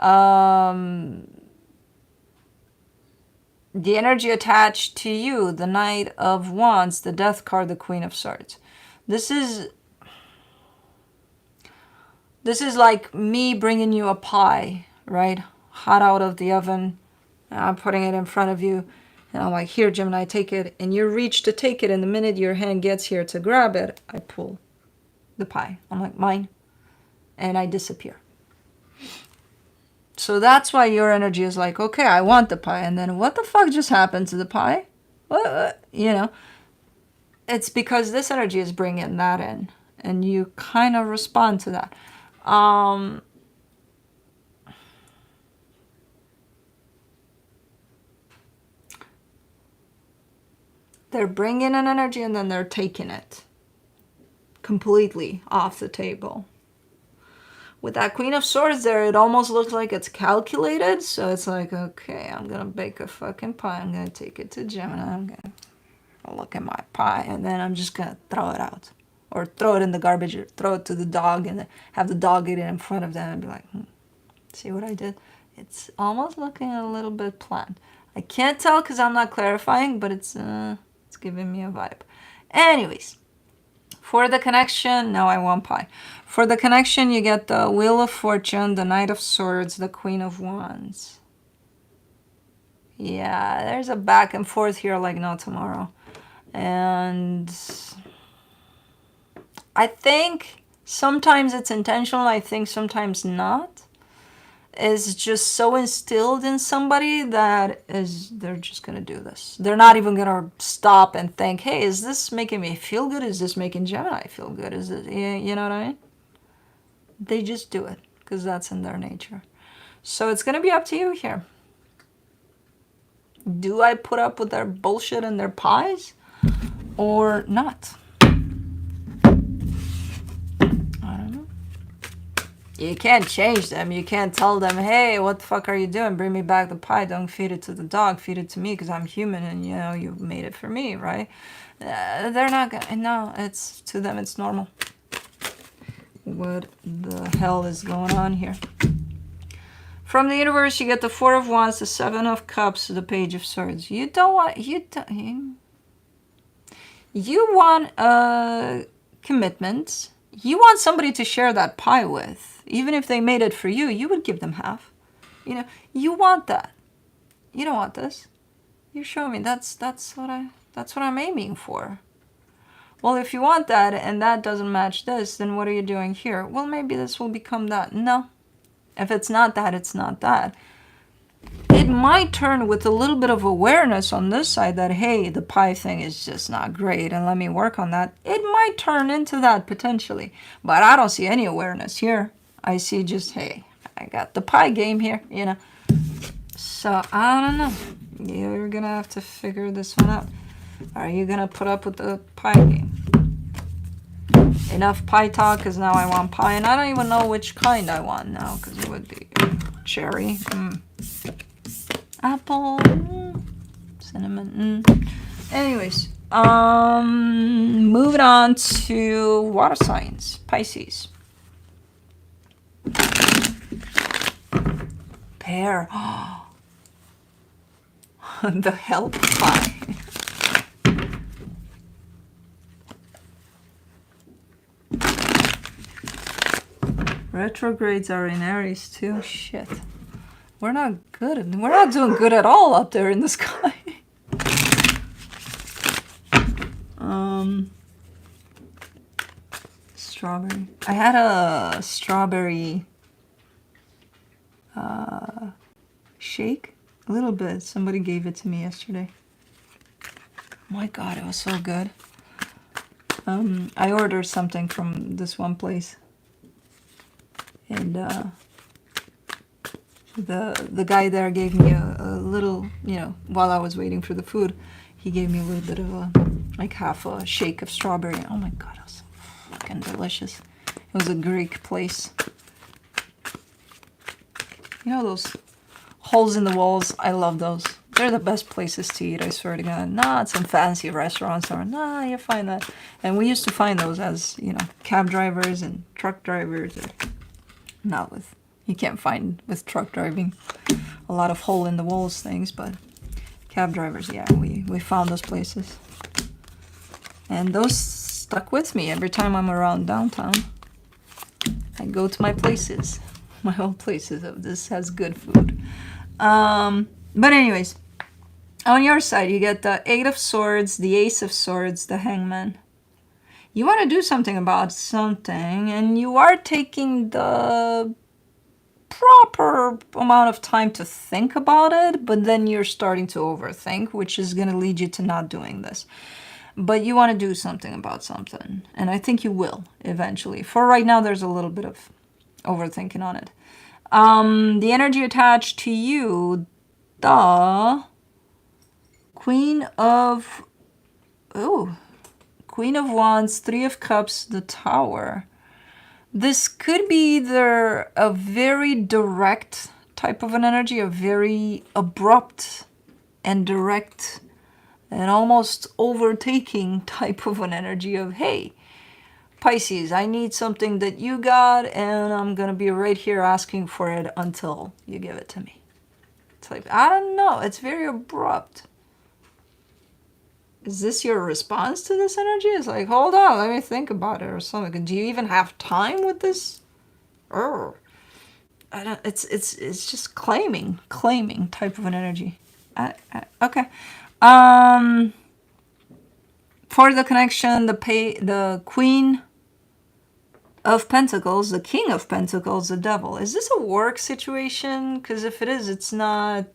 The energy attached to you, the Knight of Wands, the Death card, the Queen of Swords. This is like me bringing you a pie, right? Hot out of the oven. I'm putting it in front of you. And I'm like, here, Gemini, take it. And you reach to take it. And the minute your hand gets here to grab it, I pull the pie. I'm like, mine. And I disappear. So that's why your energy is like, okay, I want the pie. And then what the fuck just happened to the pie? What? You know, it's because this energy is bringing that in. And you kind of respond to that. They're bringing an energy and then they're taking it completely off the table. With that Queen of Swords there, it almost looks like it's calculated. So it's like, okay, I'm going to bake a fucking pie. I'm going to take it to Gemini. I'm going to look at my pie. And then I'm just going to throw it out. Or throw it in the garbage. Or throw it to the dog and have the dog eat it in front of them and be like, see what I did? It's almost looking a little bit planned. I can't tell because I'm not clarifying, but it's giving me a vibe. Anyways, for the connection, now I want pie. For the connection, you get the Wheel of Fortune, the Knight of Swords, the Queen of Wands. Yeah, there's a back and forth here like no tomorrow. And I think sometimes it's intentional, I think sometimes not. It's just so instilled in somebody that they're just gonna do this. They're not even gonna stop and think, hey, is this making me feel good? Is this making Gemini feel good? Is it, you know what I mean? They just do it because that's in their nature. So it's gonna be up to you here. Do I put up with their bullshit and their pies or not? I don't know. You can't change them. You can't tell them, hey, what the fuck are you doing? Bring me back the pie. Don't feed it to the dog. Feed it to me because I'm human and, you know, you made it for me, right? They're not gonna, no, it's, to them, it's normal. What the hell is going on here? From the universe, you get the Four of Wands, the Seven of Cups, the Page of Swords. You don't want, you want a commitment. You want somebody to share that pie with. Even if they made it for you, you would give them half. You know, you want that. You don't want this. You show me. That's what I'm aiming for. Well, if you want that and that doesn't match this, then what are you doing here? Well, maybe this will become that. No. If it's not that, it's not that. It might turn with a little bit of awareness on this side that, hey, the pie thing is just not great and let me work on that. It might turn into that potentially. But I don't see any awareness here. I see just, hey, I got the pie game here, you know. So, I don't know. You're going to have to figure this one out. Are you going to put up with the pie game? Enough pie talk, because now I want pie. And I don't even know which kind I want now, because it would be cherry. Apple. Cinnamon. Anyways. Moving on to water signs. Pisces. Pear. The help pie. Retrogrades are in Aries too. Shit. We're not good. We're not doing good at all up there in the sky. Strawberry. I had a strawberry shake. A little bit. Somebody gave it to me yesterday. My God, it was so good. I ordered something from this one place. And the guy there gave me a little, you know, while I was waiting for the food, he gave me a little bit of like half a shake of strawberry. Oh my God, it was so fucking delicious. It was a Greek place. You know those holes in the walls? I love those. They're the best places to eat, I swear to God. Not some fancy restaurants or, nah, you find that. And we used to find those as, you know, cab drivers and truck drivers. Not with, you can't find with truck driving a lot of hole in the walls things, but cab drivers, yeah, we found those places. And those stuck with me every time I'm around downtown. I go to my places, my old places of this has good food. But anyways, on your side, you get the Eight of Swords, the Ace of Swords, the Hangman. You want to do something about something, and you are taking the proper amount of time to think about it, but then you're starting to overthink, which is going to lead you to not doing this. But you want to do something about something, and I think you will eventually. For right now, there's a little bit of overthinking on it. The energy attached to you, the Queen of Wands, Three of Cups, the Tower. This could be either a very direct type of an energy, a very abrupt and direct and almost overtaking type of an energy of, hey, Pisces, I need something that you got, and I'm going to be right here asking for it until you give it to me. It's like, I don't know. It's very abrupt. Is this your response to this energy? It's like, hold on, let me think about it or something. Do you even have time with this? I don't, it's just claiming type of an energy. Okay. For the connection, the Queen of Pentacles, the King of Pentacles, the Devil. Is this a work situation? Because if it is, it's not.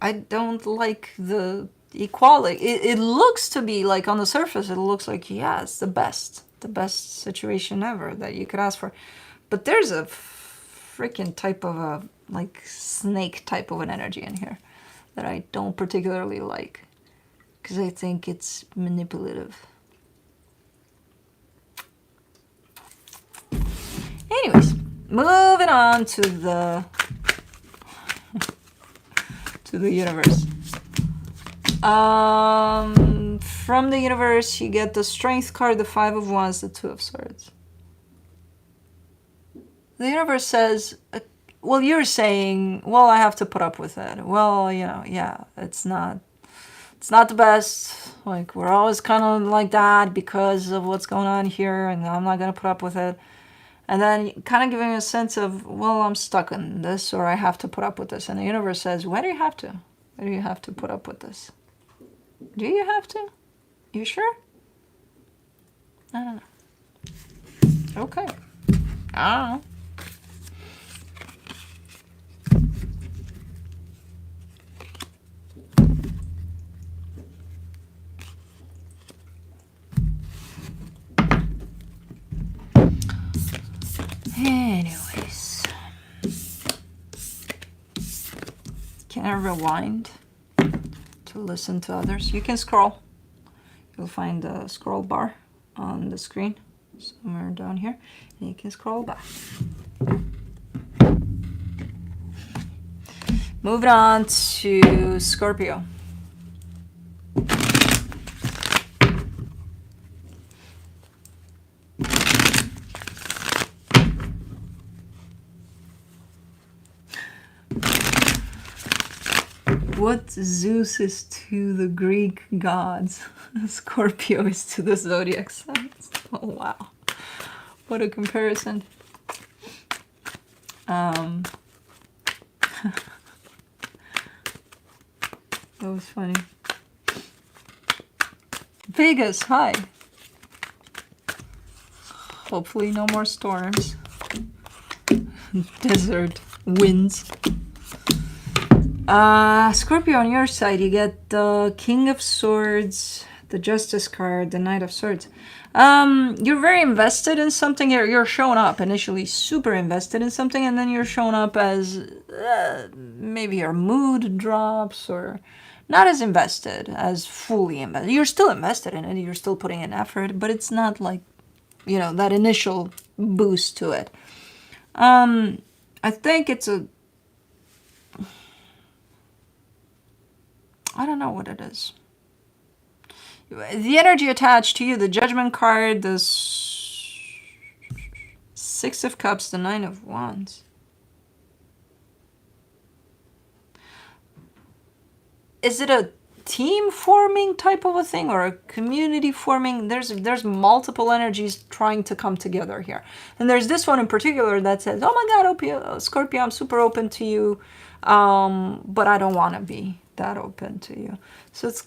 I don't like the equality. It looks to be like, on the surface, it looks like, yeah, it's the best situation ever that you could ask for. But there's a freaking type of a, like, snake type of an energy in here that I don't particularly like, because I think it's manipulative. Anyways, moving on to the universe. From the universe, you get the Strength card, the Five of Wands, the Two of Swords. The universe says, well, you're saying, well, I have to put up with it. Well, you know, yeah, it's not the best. Like, we're always kind of like that because of what's going on here, and I'm not going to put up with it. And then kind of giving a sense of, well, I'm stuck in this, or I have to put up with this. And the universe says, why do you have to? Why do you have to put up with this? Do you have to? You sure? I don't know. Okay. I don't know. Anyways, can I rewind to listen to others? You can scroll. You'll find the scroll bar on the screen somewhere down here, and you can scroll back. Moving on to Scorpio. What Zeus is to the Greek gods, Scorpio is to the zodiac signs. Oh, wow. What a comparison. That was funny. Vegas, hi. Hopefully no more storms. Desert winds. Scorpio, on your side, you get the King of Swords, the Justice card, the Knight of Swords. You're very invested in something. You're showing up initially super invested in something, and then you're showing up as maybe your mood drops, or not as invested, as fully invested. You're still invested in it. You're still putting in effort, but it's not like, you know, that initial boost to it. I think it's a... I don't know what it is. The energy attached to you, the Judgment card, the Six of Cups, the Nine of Wands. Is it a team forming type of a thing, or a community forming? There's multiple energies trying to come together here. And there's this one in particular that says, oh my God, Scorpio, I'm super open to you, but I don't want to be that open to you. So it's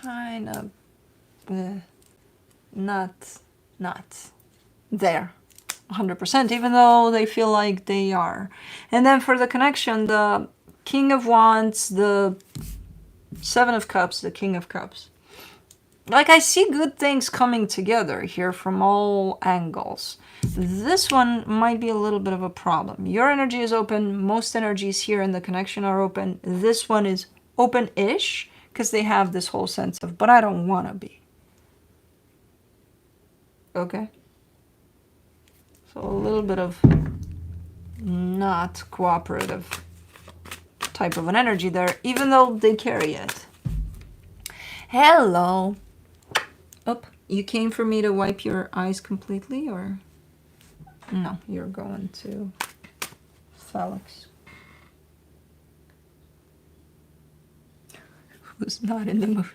kind of not there 100%, even though they feel like they are. And then for the connection, the King of Wands, the Seven of Cups, the King of Cups. Like, I see good things coming together here from all angles. This one might be a little bit of a problem. Your energy is open. Most energies here in the connection are open. This one is open-ish because they have this whole sense of, but I don't want to be. Okay? So a little bit of not cooperative type of an energy there, even though they carry it. Hello. Oh, you came for me to wipe your eyes completely, or? No, you're going to Felix. Who's not in the mood?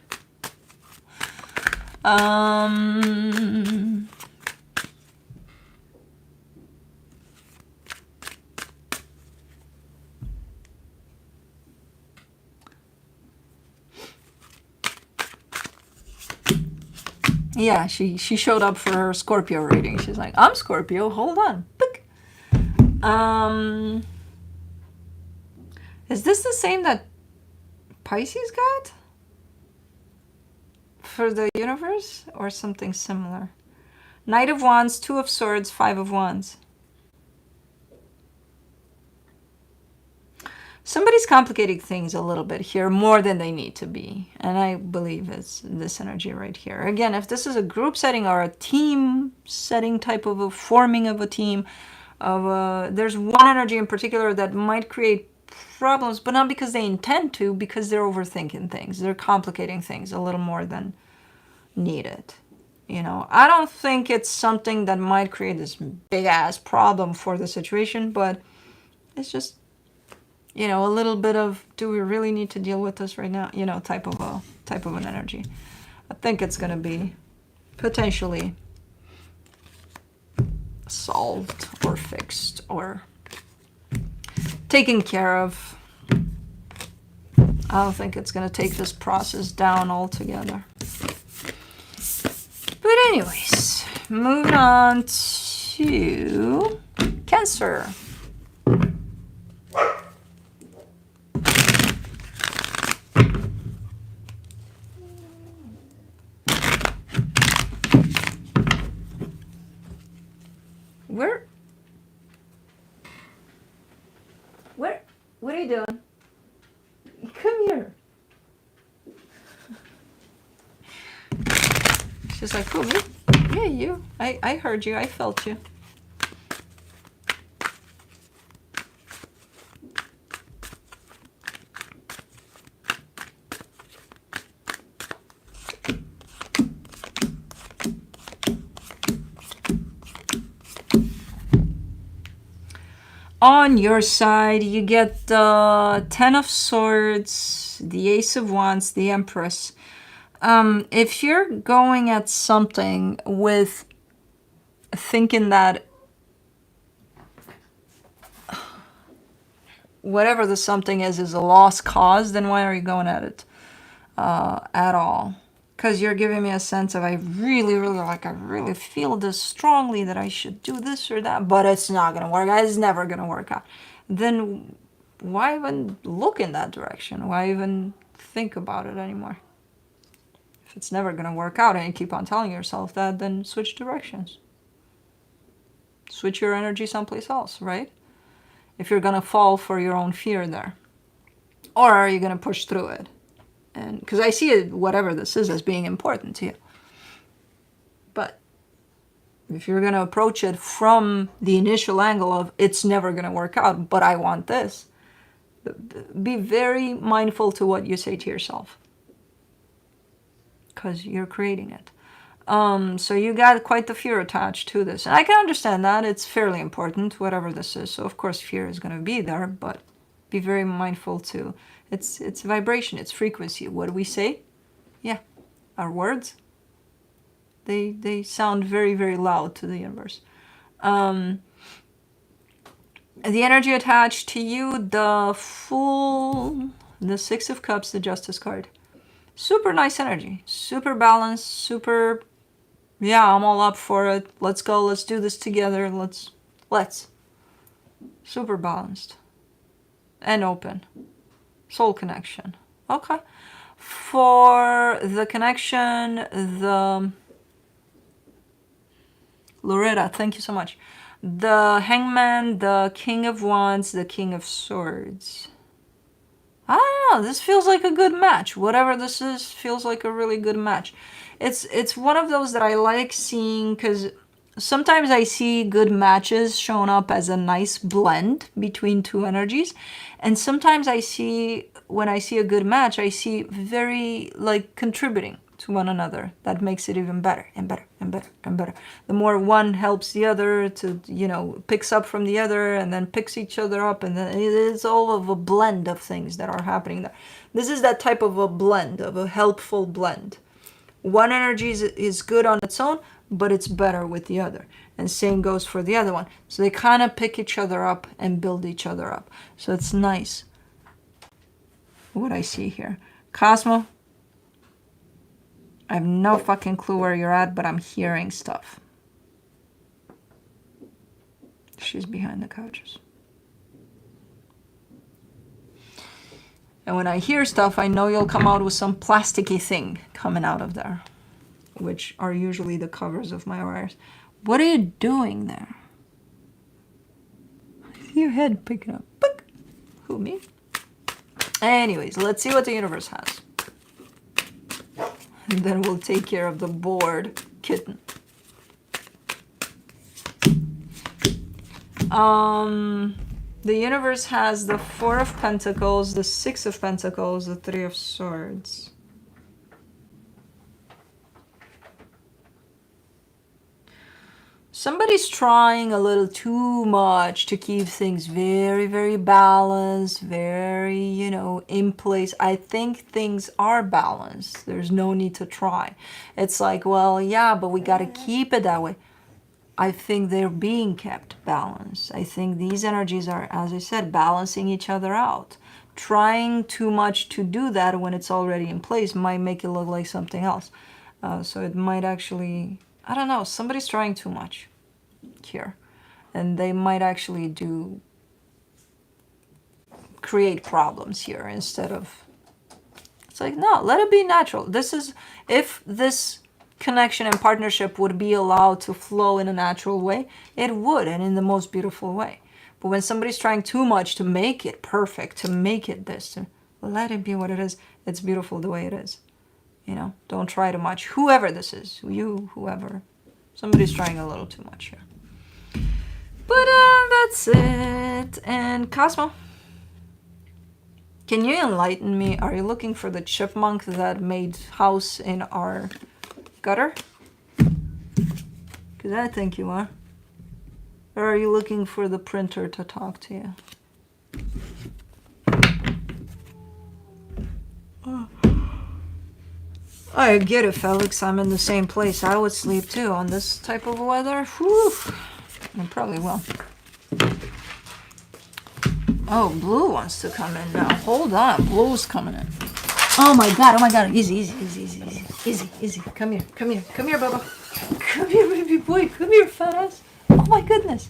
Yeah, she showed up for her Scorpio reading. She's like, I'm Scorpio, hold on. Pick. Is this the same that Pisces got for the universe, or something similar? Knight of Wands, Two of Swords, Five of Wands. Somebody's complicating things a little bit here, more than they need to be. And I believe it's this energy right here. Again, if this is a group setting or a team setting type of a forming of a team, there's one energy in particular that might create problems, but not because they intend to, because they're overthinking things. They're complicating things a little more than needed. You know, I don't think it's something that might create this big ass problem for the situation, but it's just, you know, a little bit of, do we really need to deal with this right now? You know, type of an energy. I think it's going to be potentially solved or fixed or taken care of. I don't think it's going to take this process down altogether. But anyways, moving on to Cancer. What are you doing? Come here. She's like, who, me? Yeah, you. I heard you. I felt you. On your side, you get the Ten of Swords, the Ace of Wands, the Empress. If you're going at something with thinking that whatever the something is a lost cause, then why are you going at it at all? Because you're giving me a sense of, I really feel this strongly that I should do this or that, but it's not going to work. It's never going to work out. Then why even look in that direction? Why even think about it anymore? If it's never going to work out and you keep on telling yourself that, then switch directions. Switch your energy someplace else, right? If you're going to fall for your own fear there. Or are you going to push through it? And because I see it, whatever this is, as being important to you. But if you're going to approach it from the initial angle of it's never going to work out, but I want this, be very mindful to what you say to yourself. Because you're creating it. So you got quite the fear attached to this. And I can understand that. It's fairly important, whatever this is. So of course fear is going to be there, but be very mindful too. It's vibration, it's frequency. What do we say? Yeah, our words. They sound very, very loud to the universe. The energy attached to you, the Fool, the Six of Cups, the Justice card. Super nice energy, super balanced, super, yeah, I'm all up for it. Let's go, let's do this together, let's. Super balanced and open. Soul connection. Okay. For the connection, the Loretta, thank you so much. The Hangman, the King of Wands, the King of Swords. I don't know, this feels like a good match. Whatever this is, feels like a really good match. It's one of those that I like seeing, because sometimes I see good matches shown up as a nice blend between two energies. And sometimes when I see a good match, I see very, like, contributing to one another. That makes it even better and better and better and better. The more one helps the other to, you know, picks up from the other and then picks each other up. And then it's all of a blend of things that are happening there. This is that type of a blend, of a helpful blend. One energy is good on its own, but it's better with the other. And same goes for the other one. So they kind of pick each other up and build each other up. So it's nice what I see here. Cosmo, I have no fucking clue where you're at, but I'm hearing stuff. She's behind the couches. And when I hear stuff, I know you'll come out with some plasticky thing coming out of there, which are usually the covers of my wires. What are you doing there? Your head picking up. Book. Who, me? Anyways, let's see what the universe has. And then we'll take care of the bored kitten. The universe has the Four of Pentacles, the Six of Pentacles, the Three of Swords. Somebody's trying a little too much to keep things very, very balanced, very, you know, in place. I think things are balanced. There's no need to try. It's like, well, yeah, but we got to keep it that way. I think they're being kept balanced. I think these energies are, as I said, balancing each other out. Trying too much to do that when it's already in place might make it look like something else. So it might actually, I don't know, somebody's trying too much here. And they might actually create problems here instead of, it's like, no, let it be natural. This is, if this connection and partnership would be allowed to flow in a natural way, it would, and in the most beautiful way. But when somebody's trying too much to make it perfect, to make it this, to let it be what it is, it's beautiful the way it is. You know, don't try too much. Whoever this is, you, whoever, somebody's trying a little too much here. But that's it. And Cosmo, can you enlighten me? Are you looking for the chipmunk that made house in our gutter? Because I think you are. Or are you looking for the printer to talk to you? Oh. I get it, Felix. I'm in the same place. I would sleep too on this type of weather. Whew. I probably will. Oh, Blue wants to come in now. Hold on. Blue's coming in. Oh my god, oh my god. Easy, easy, easy, easy, easy. Easy, easy. Come here, come here, come here, Bubba. Come here, baby boy. Come here, fat ass. Oh my goodness.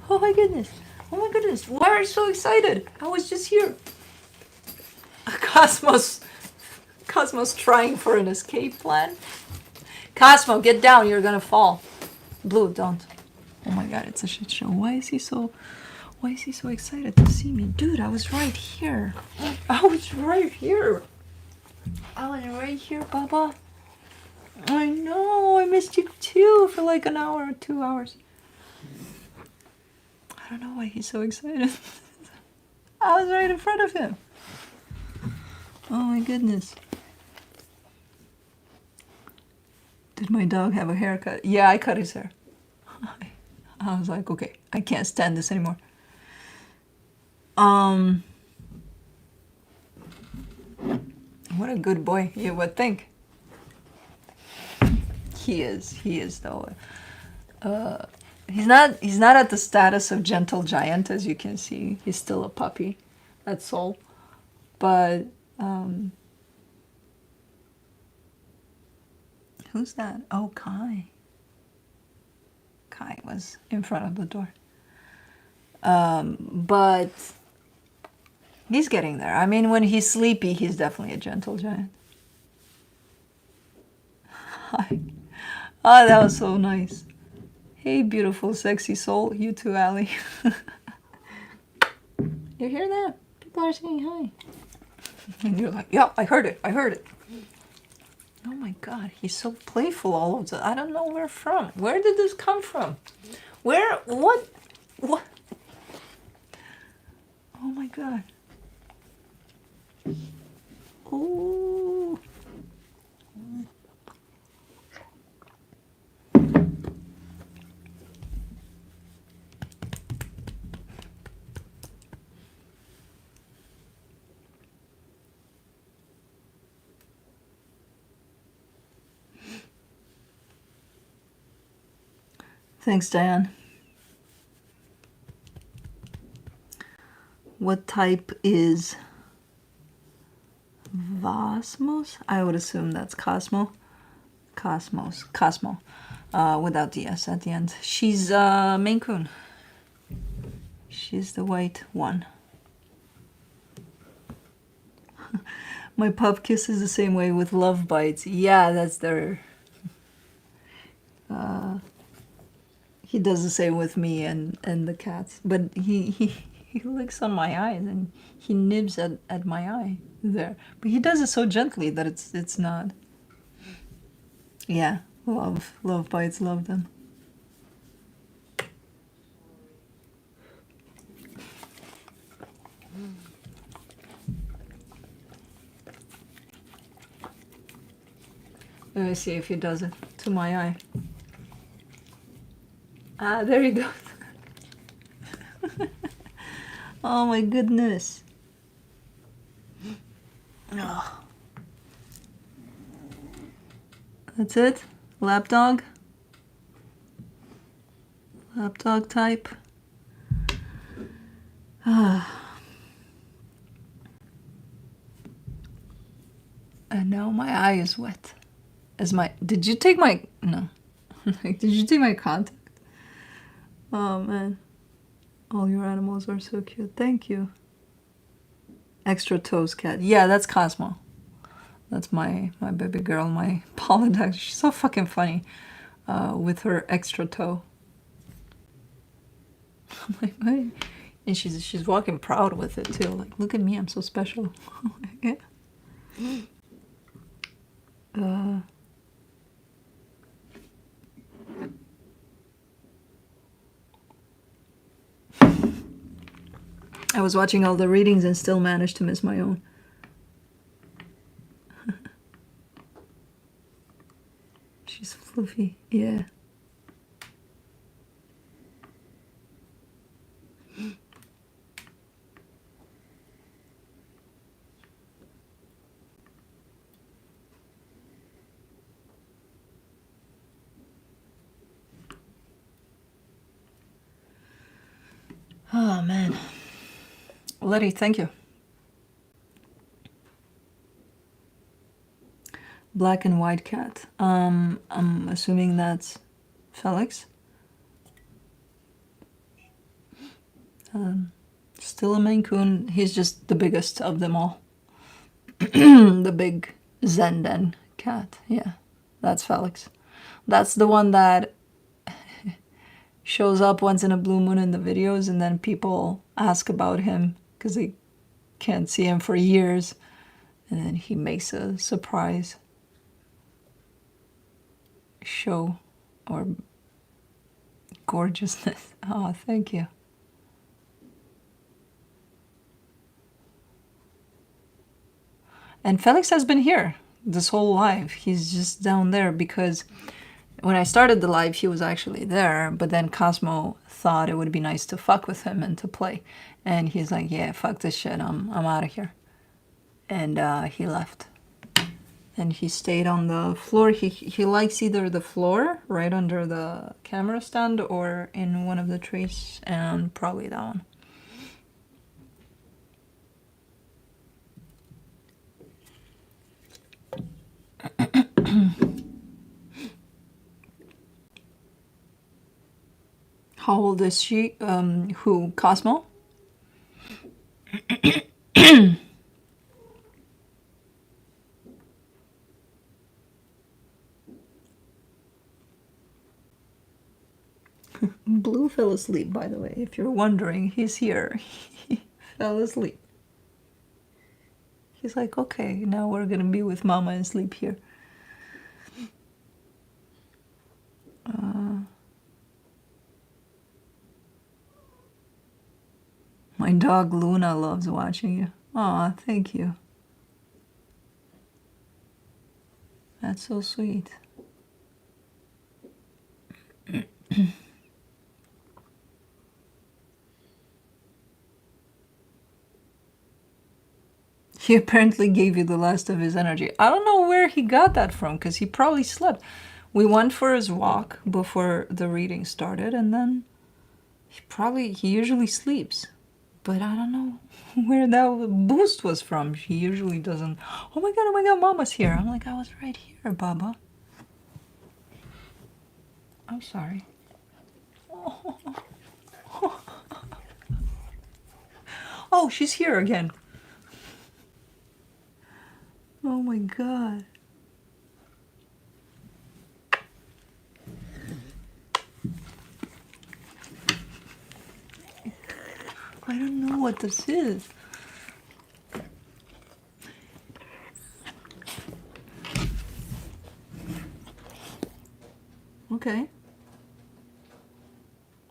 Oh my goodness. Oh my goodness. Why are you so excited? I was just here. Cosmo's trying for an escape plan. Cosmo, get down. You're gonna fall. Blue, don't. Oh my god, it's a shit show. Why is he so excited to see me? Dude, I was right here. I was right here. I was right here, Baba. I know, I missed you too for like an hour or 2 hours. I don't know why he's so excited. I was right in front of him. Oh my goodness. Did my dog have a haircut? Yeah, I cut his hair. I was like, okay, I can't stand this anymore. What a good boy, you would think. He is though. He's not at the status of gentle giant, as you can see. He's still a puppy, that's all. But who's that? Oh, Kai. Kai was in front of the door. But he's getting there. I mean, when he's sleepy, he's definitely a gentle giant. Hi. Oh, that was so nice. Hey, beautiful, sexy soul. You too, Allie. You hear that? People are saying hi. And you're like, yeah, I heard it. I heard it. Oh my God, he's so playful all of the. I don't know where from. Where did this come from? Where? What? What? Oh my God. Oh. Thanks, Diane. What type is Vasmos? I would assume that's Cosmo. Cosmo, without the S at the end. She's Maine Coon. She's the white one. My pup kisses the same way with love bites. Yeah, that's their... he does the same with me and the cats. But he licks on my eyes and he nibs at my eye there. But he does it so gently that it's not... Yeah, love bites, love them. Let me see if he does it to my eye. Ah, there he goes. Oh my goodness. Oh. That's it? Lapdog? Lapdog type? And now my eye is wet. Did you take my... No. Did you take my contact? Oh man. All your animals are so cute. Thank you. Extra toes cat. Yeah, that's Cosmo. That's my baby girl, my Polydactyl. She's so fucking funny with her extra toe. I'm like, what? And she's walking proud with it too. Like, look at me, I'm so special. Yeah. I was watching all the readings and still managed to miss my own. She's fluffy, yeah. Oh man. Letty, thank you. Black and white cat. I'm assuming that's Felix. Still a Maine Coon. He's just the biggest of them all. The big Zenden cat. Yeah, that's Felix. That's the one that shows up once in a blue moon in the videos, and then people ask about him because they can't see him for years, and then he makes a surprise show or gorgeousness. Oh, thank you. And Felix has been here this whole live. He's just down there because when I started the live, he was actually there, but then Cosmo thought it would be nice to fuck with him and to play. And he's like, yeah, fuck this shit, I'm out of here. And he left. And he stayed on the floor. He likes either the floor, right under the camera stand, or in one of the trees, and probably that one. How old is she? Who? Cosmo? Blue fell asleep, by the way. If you're wondering, he's here. He fell asleep. He's like, okay, now we're gonna be with Mama and sleep here. My dog Luna loves watching you. Aw, thank you. That's so sweet. He apparently gave you the last of his energy. I don't know where he got that from, because he probably slept. We went for his walk before the reading started, and then he usually sleeps. But I don't know where that boost was from. He usually doesn't. Oh my god, Mama's here. I'm like, I was right here, Baba. I'm sorry. Oh, she's here again. Oh my God. I don't know what this is. Okay.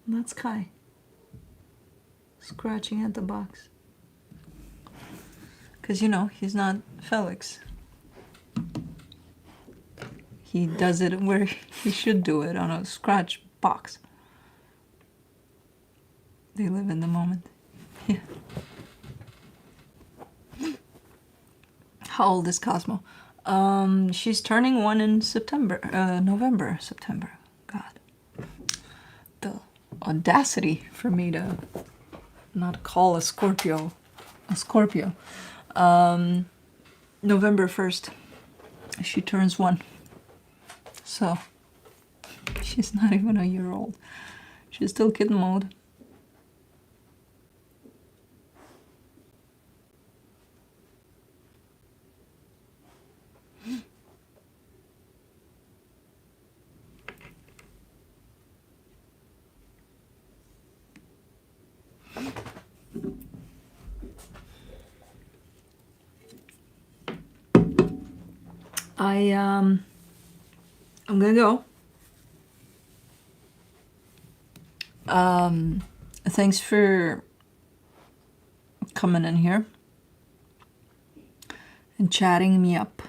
That's Kai. Scratching at the box. Because, you know, he's not Felix. He does it where he should do it, on a scratch box. They live in the moment. Yeah. How old is Cosmo? She's turning 1 in September. September. God. The audacity for me to not call a Scorpio a Scorpio. November 1st, she turns 1. So, she's not even a year old. She's still kitten mode. I'm gonna go. Thanks for coming in here and chatting me up.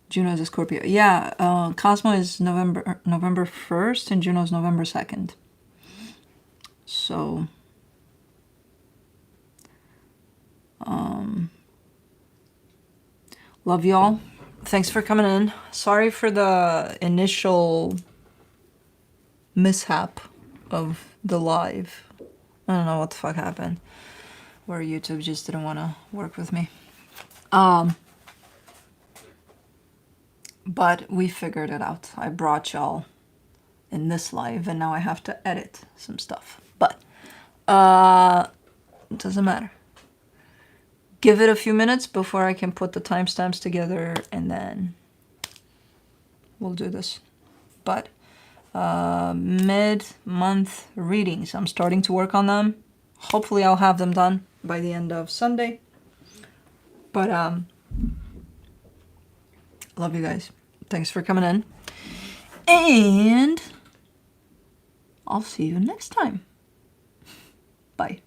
Juno's a Scorpio. Yeah, Cosmo is November 1st and Juno's November 2nd. So, love y'all. Thanks for coming in. Sorry for the initial mishap of the live. I don't know what the fuck happened, where YouTube just didn't want to work with me. But we figured it out. I brought y'all in this live, and now I have to edit some stuff. But it doesn't matter. Give it a few minutes before I can put the timestamps together, and then we'll do this. But mid-month readings, I'm starting to work on them. Hopefully I'll have them done by the end of Sunday. But love you guys. Thanks for coming in. And I'll see you next time. Bye.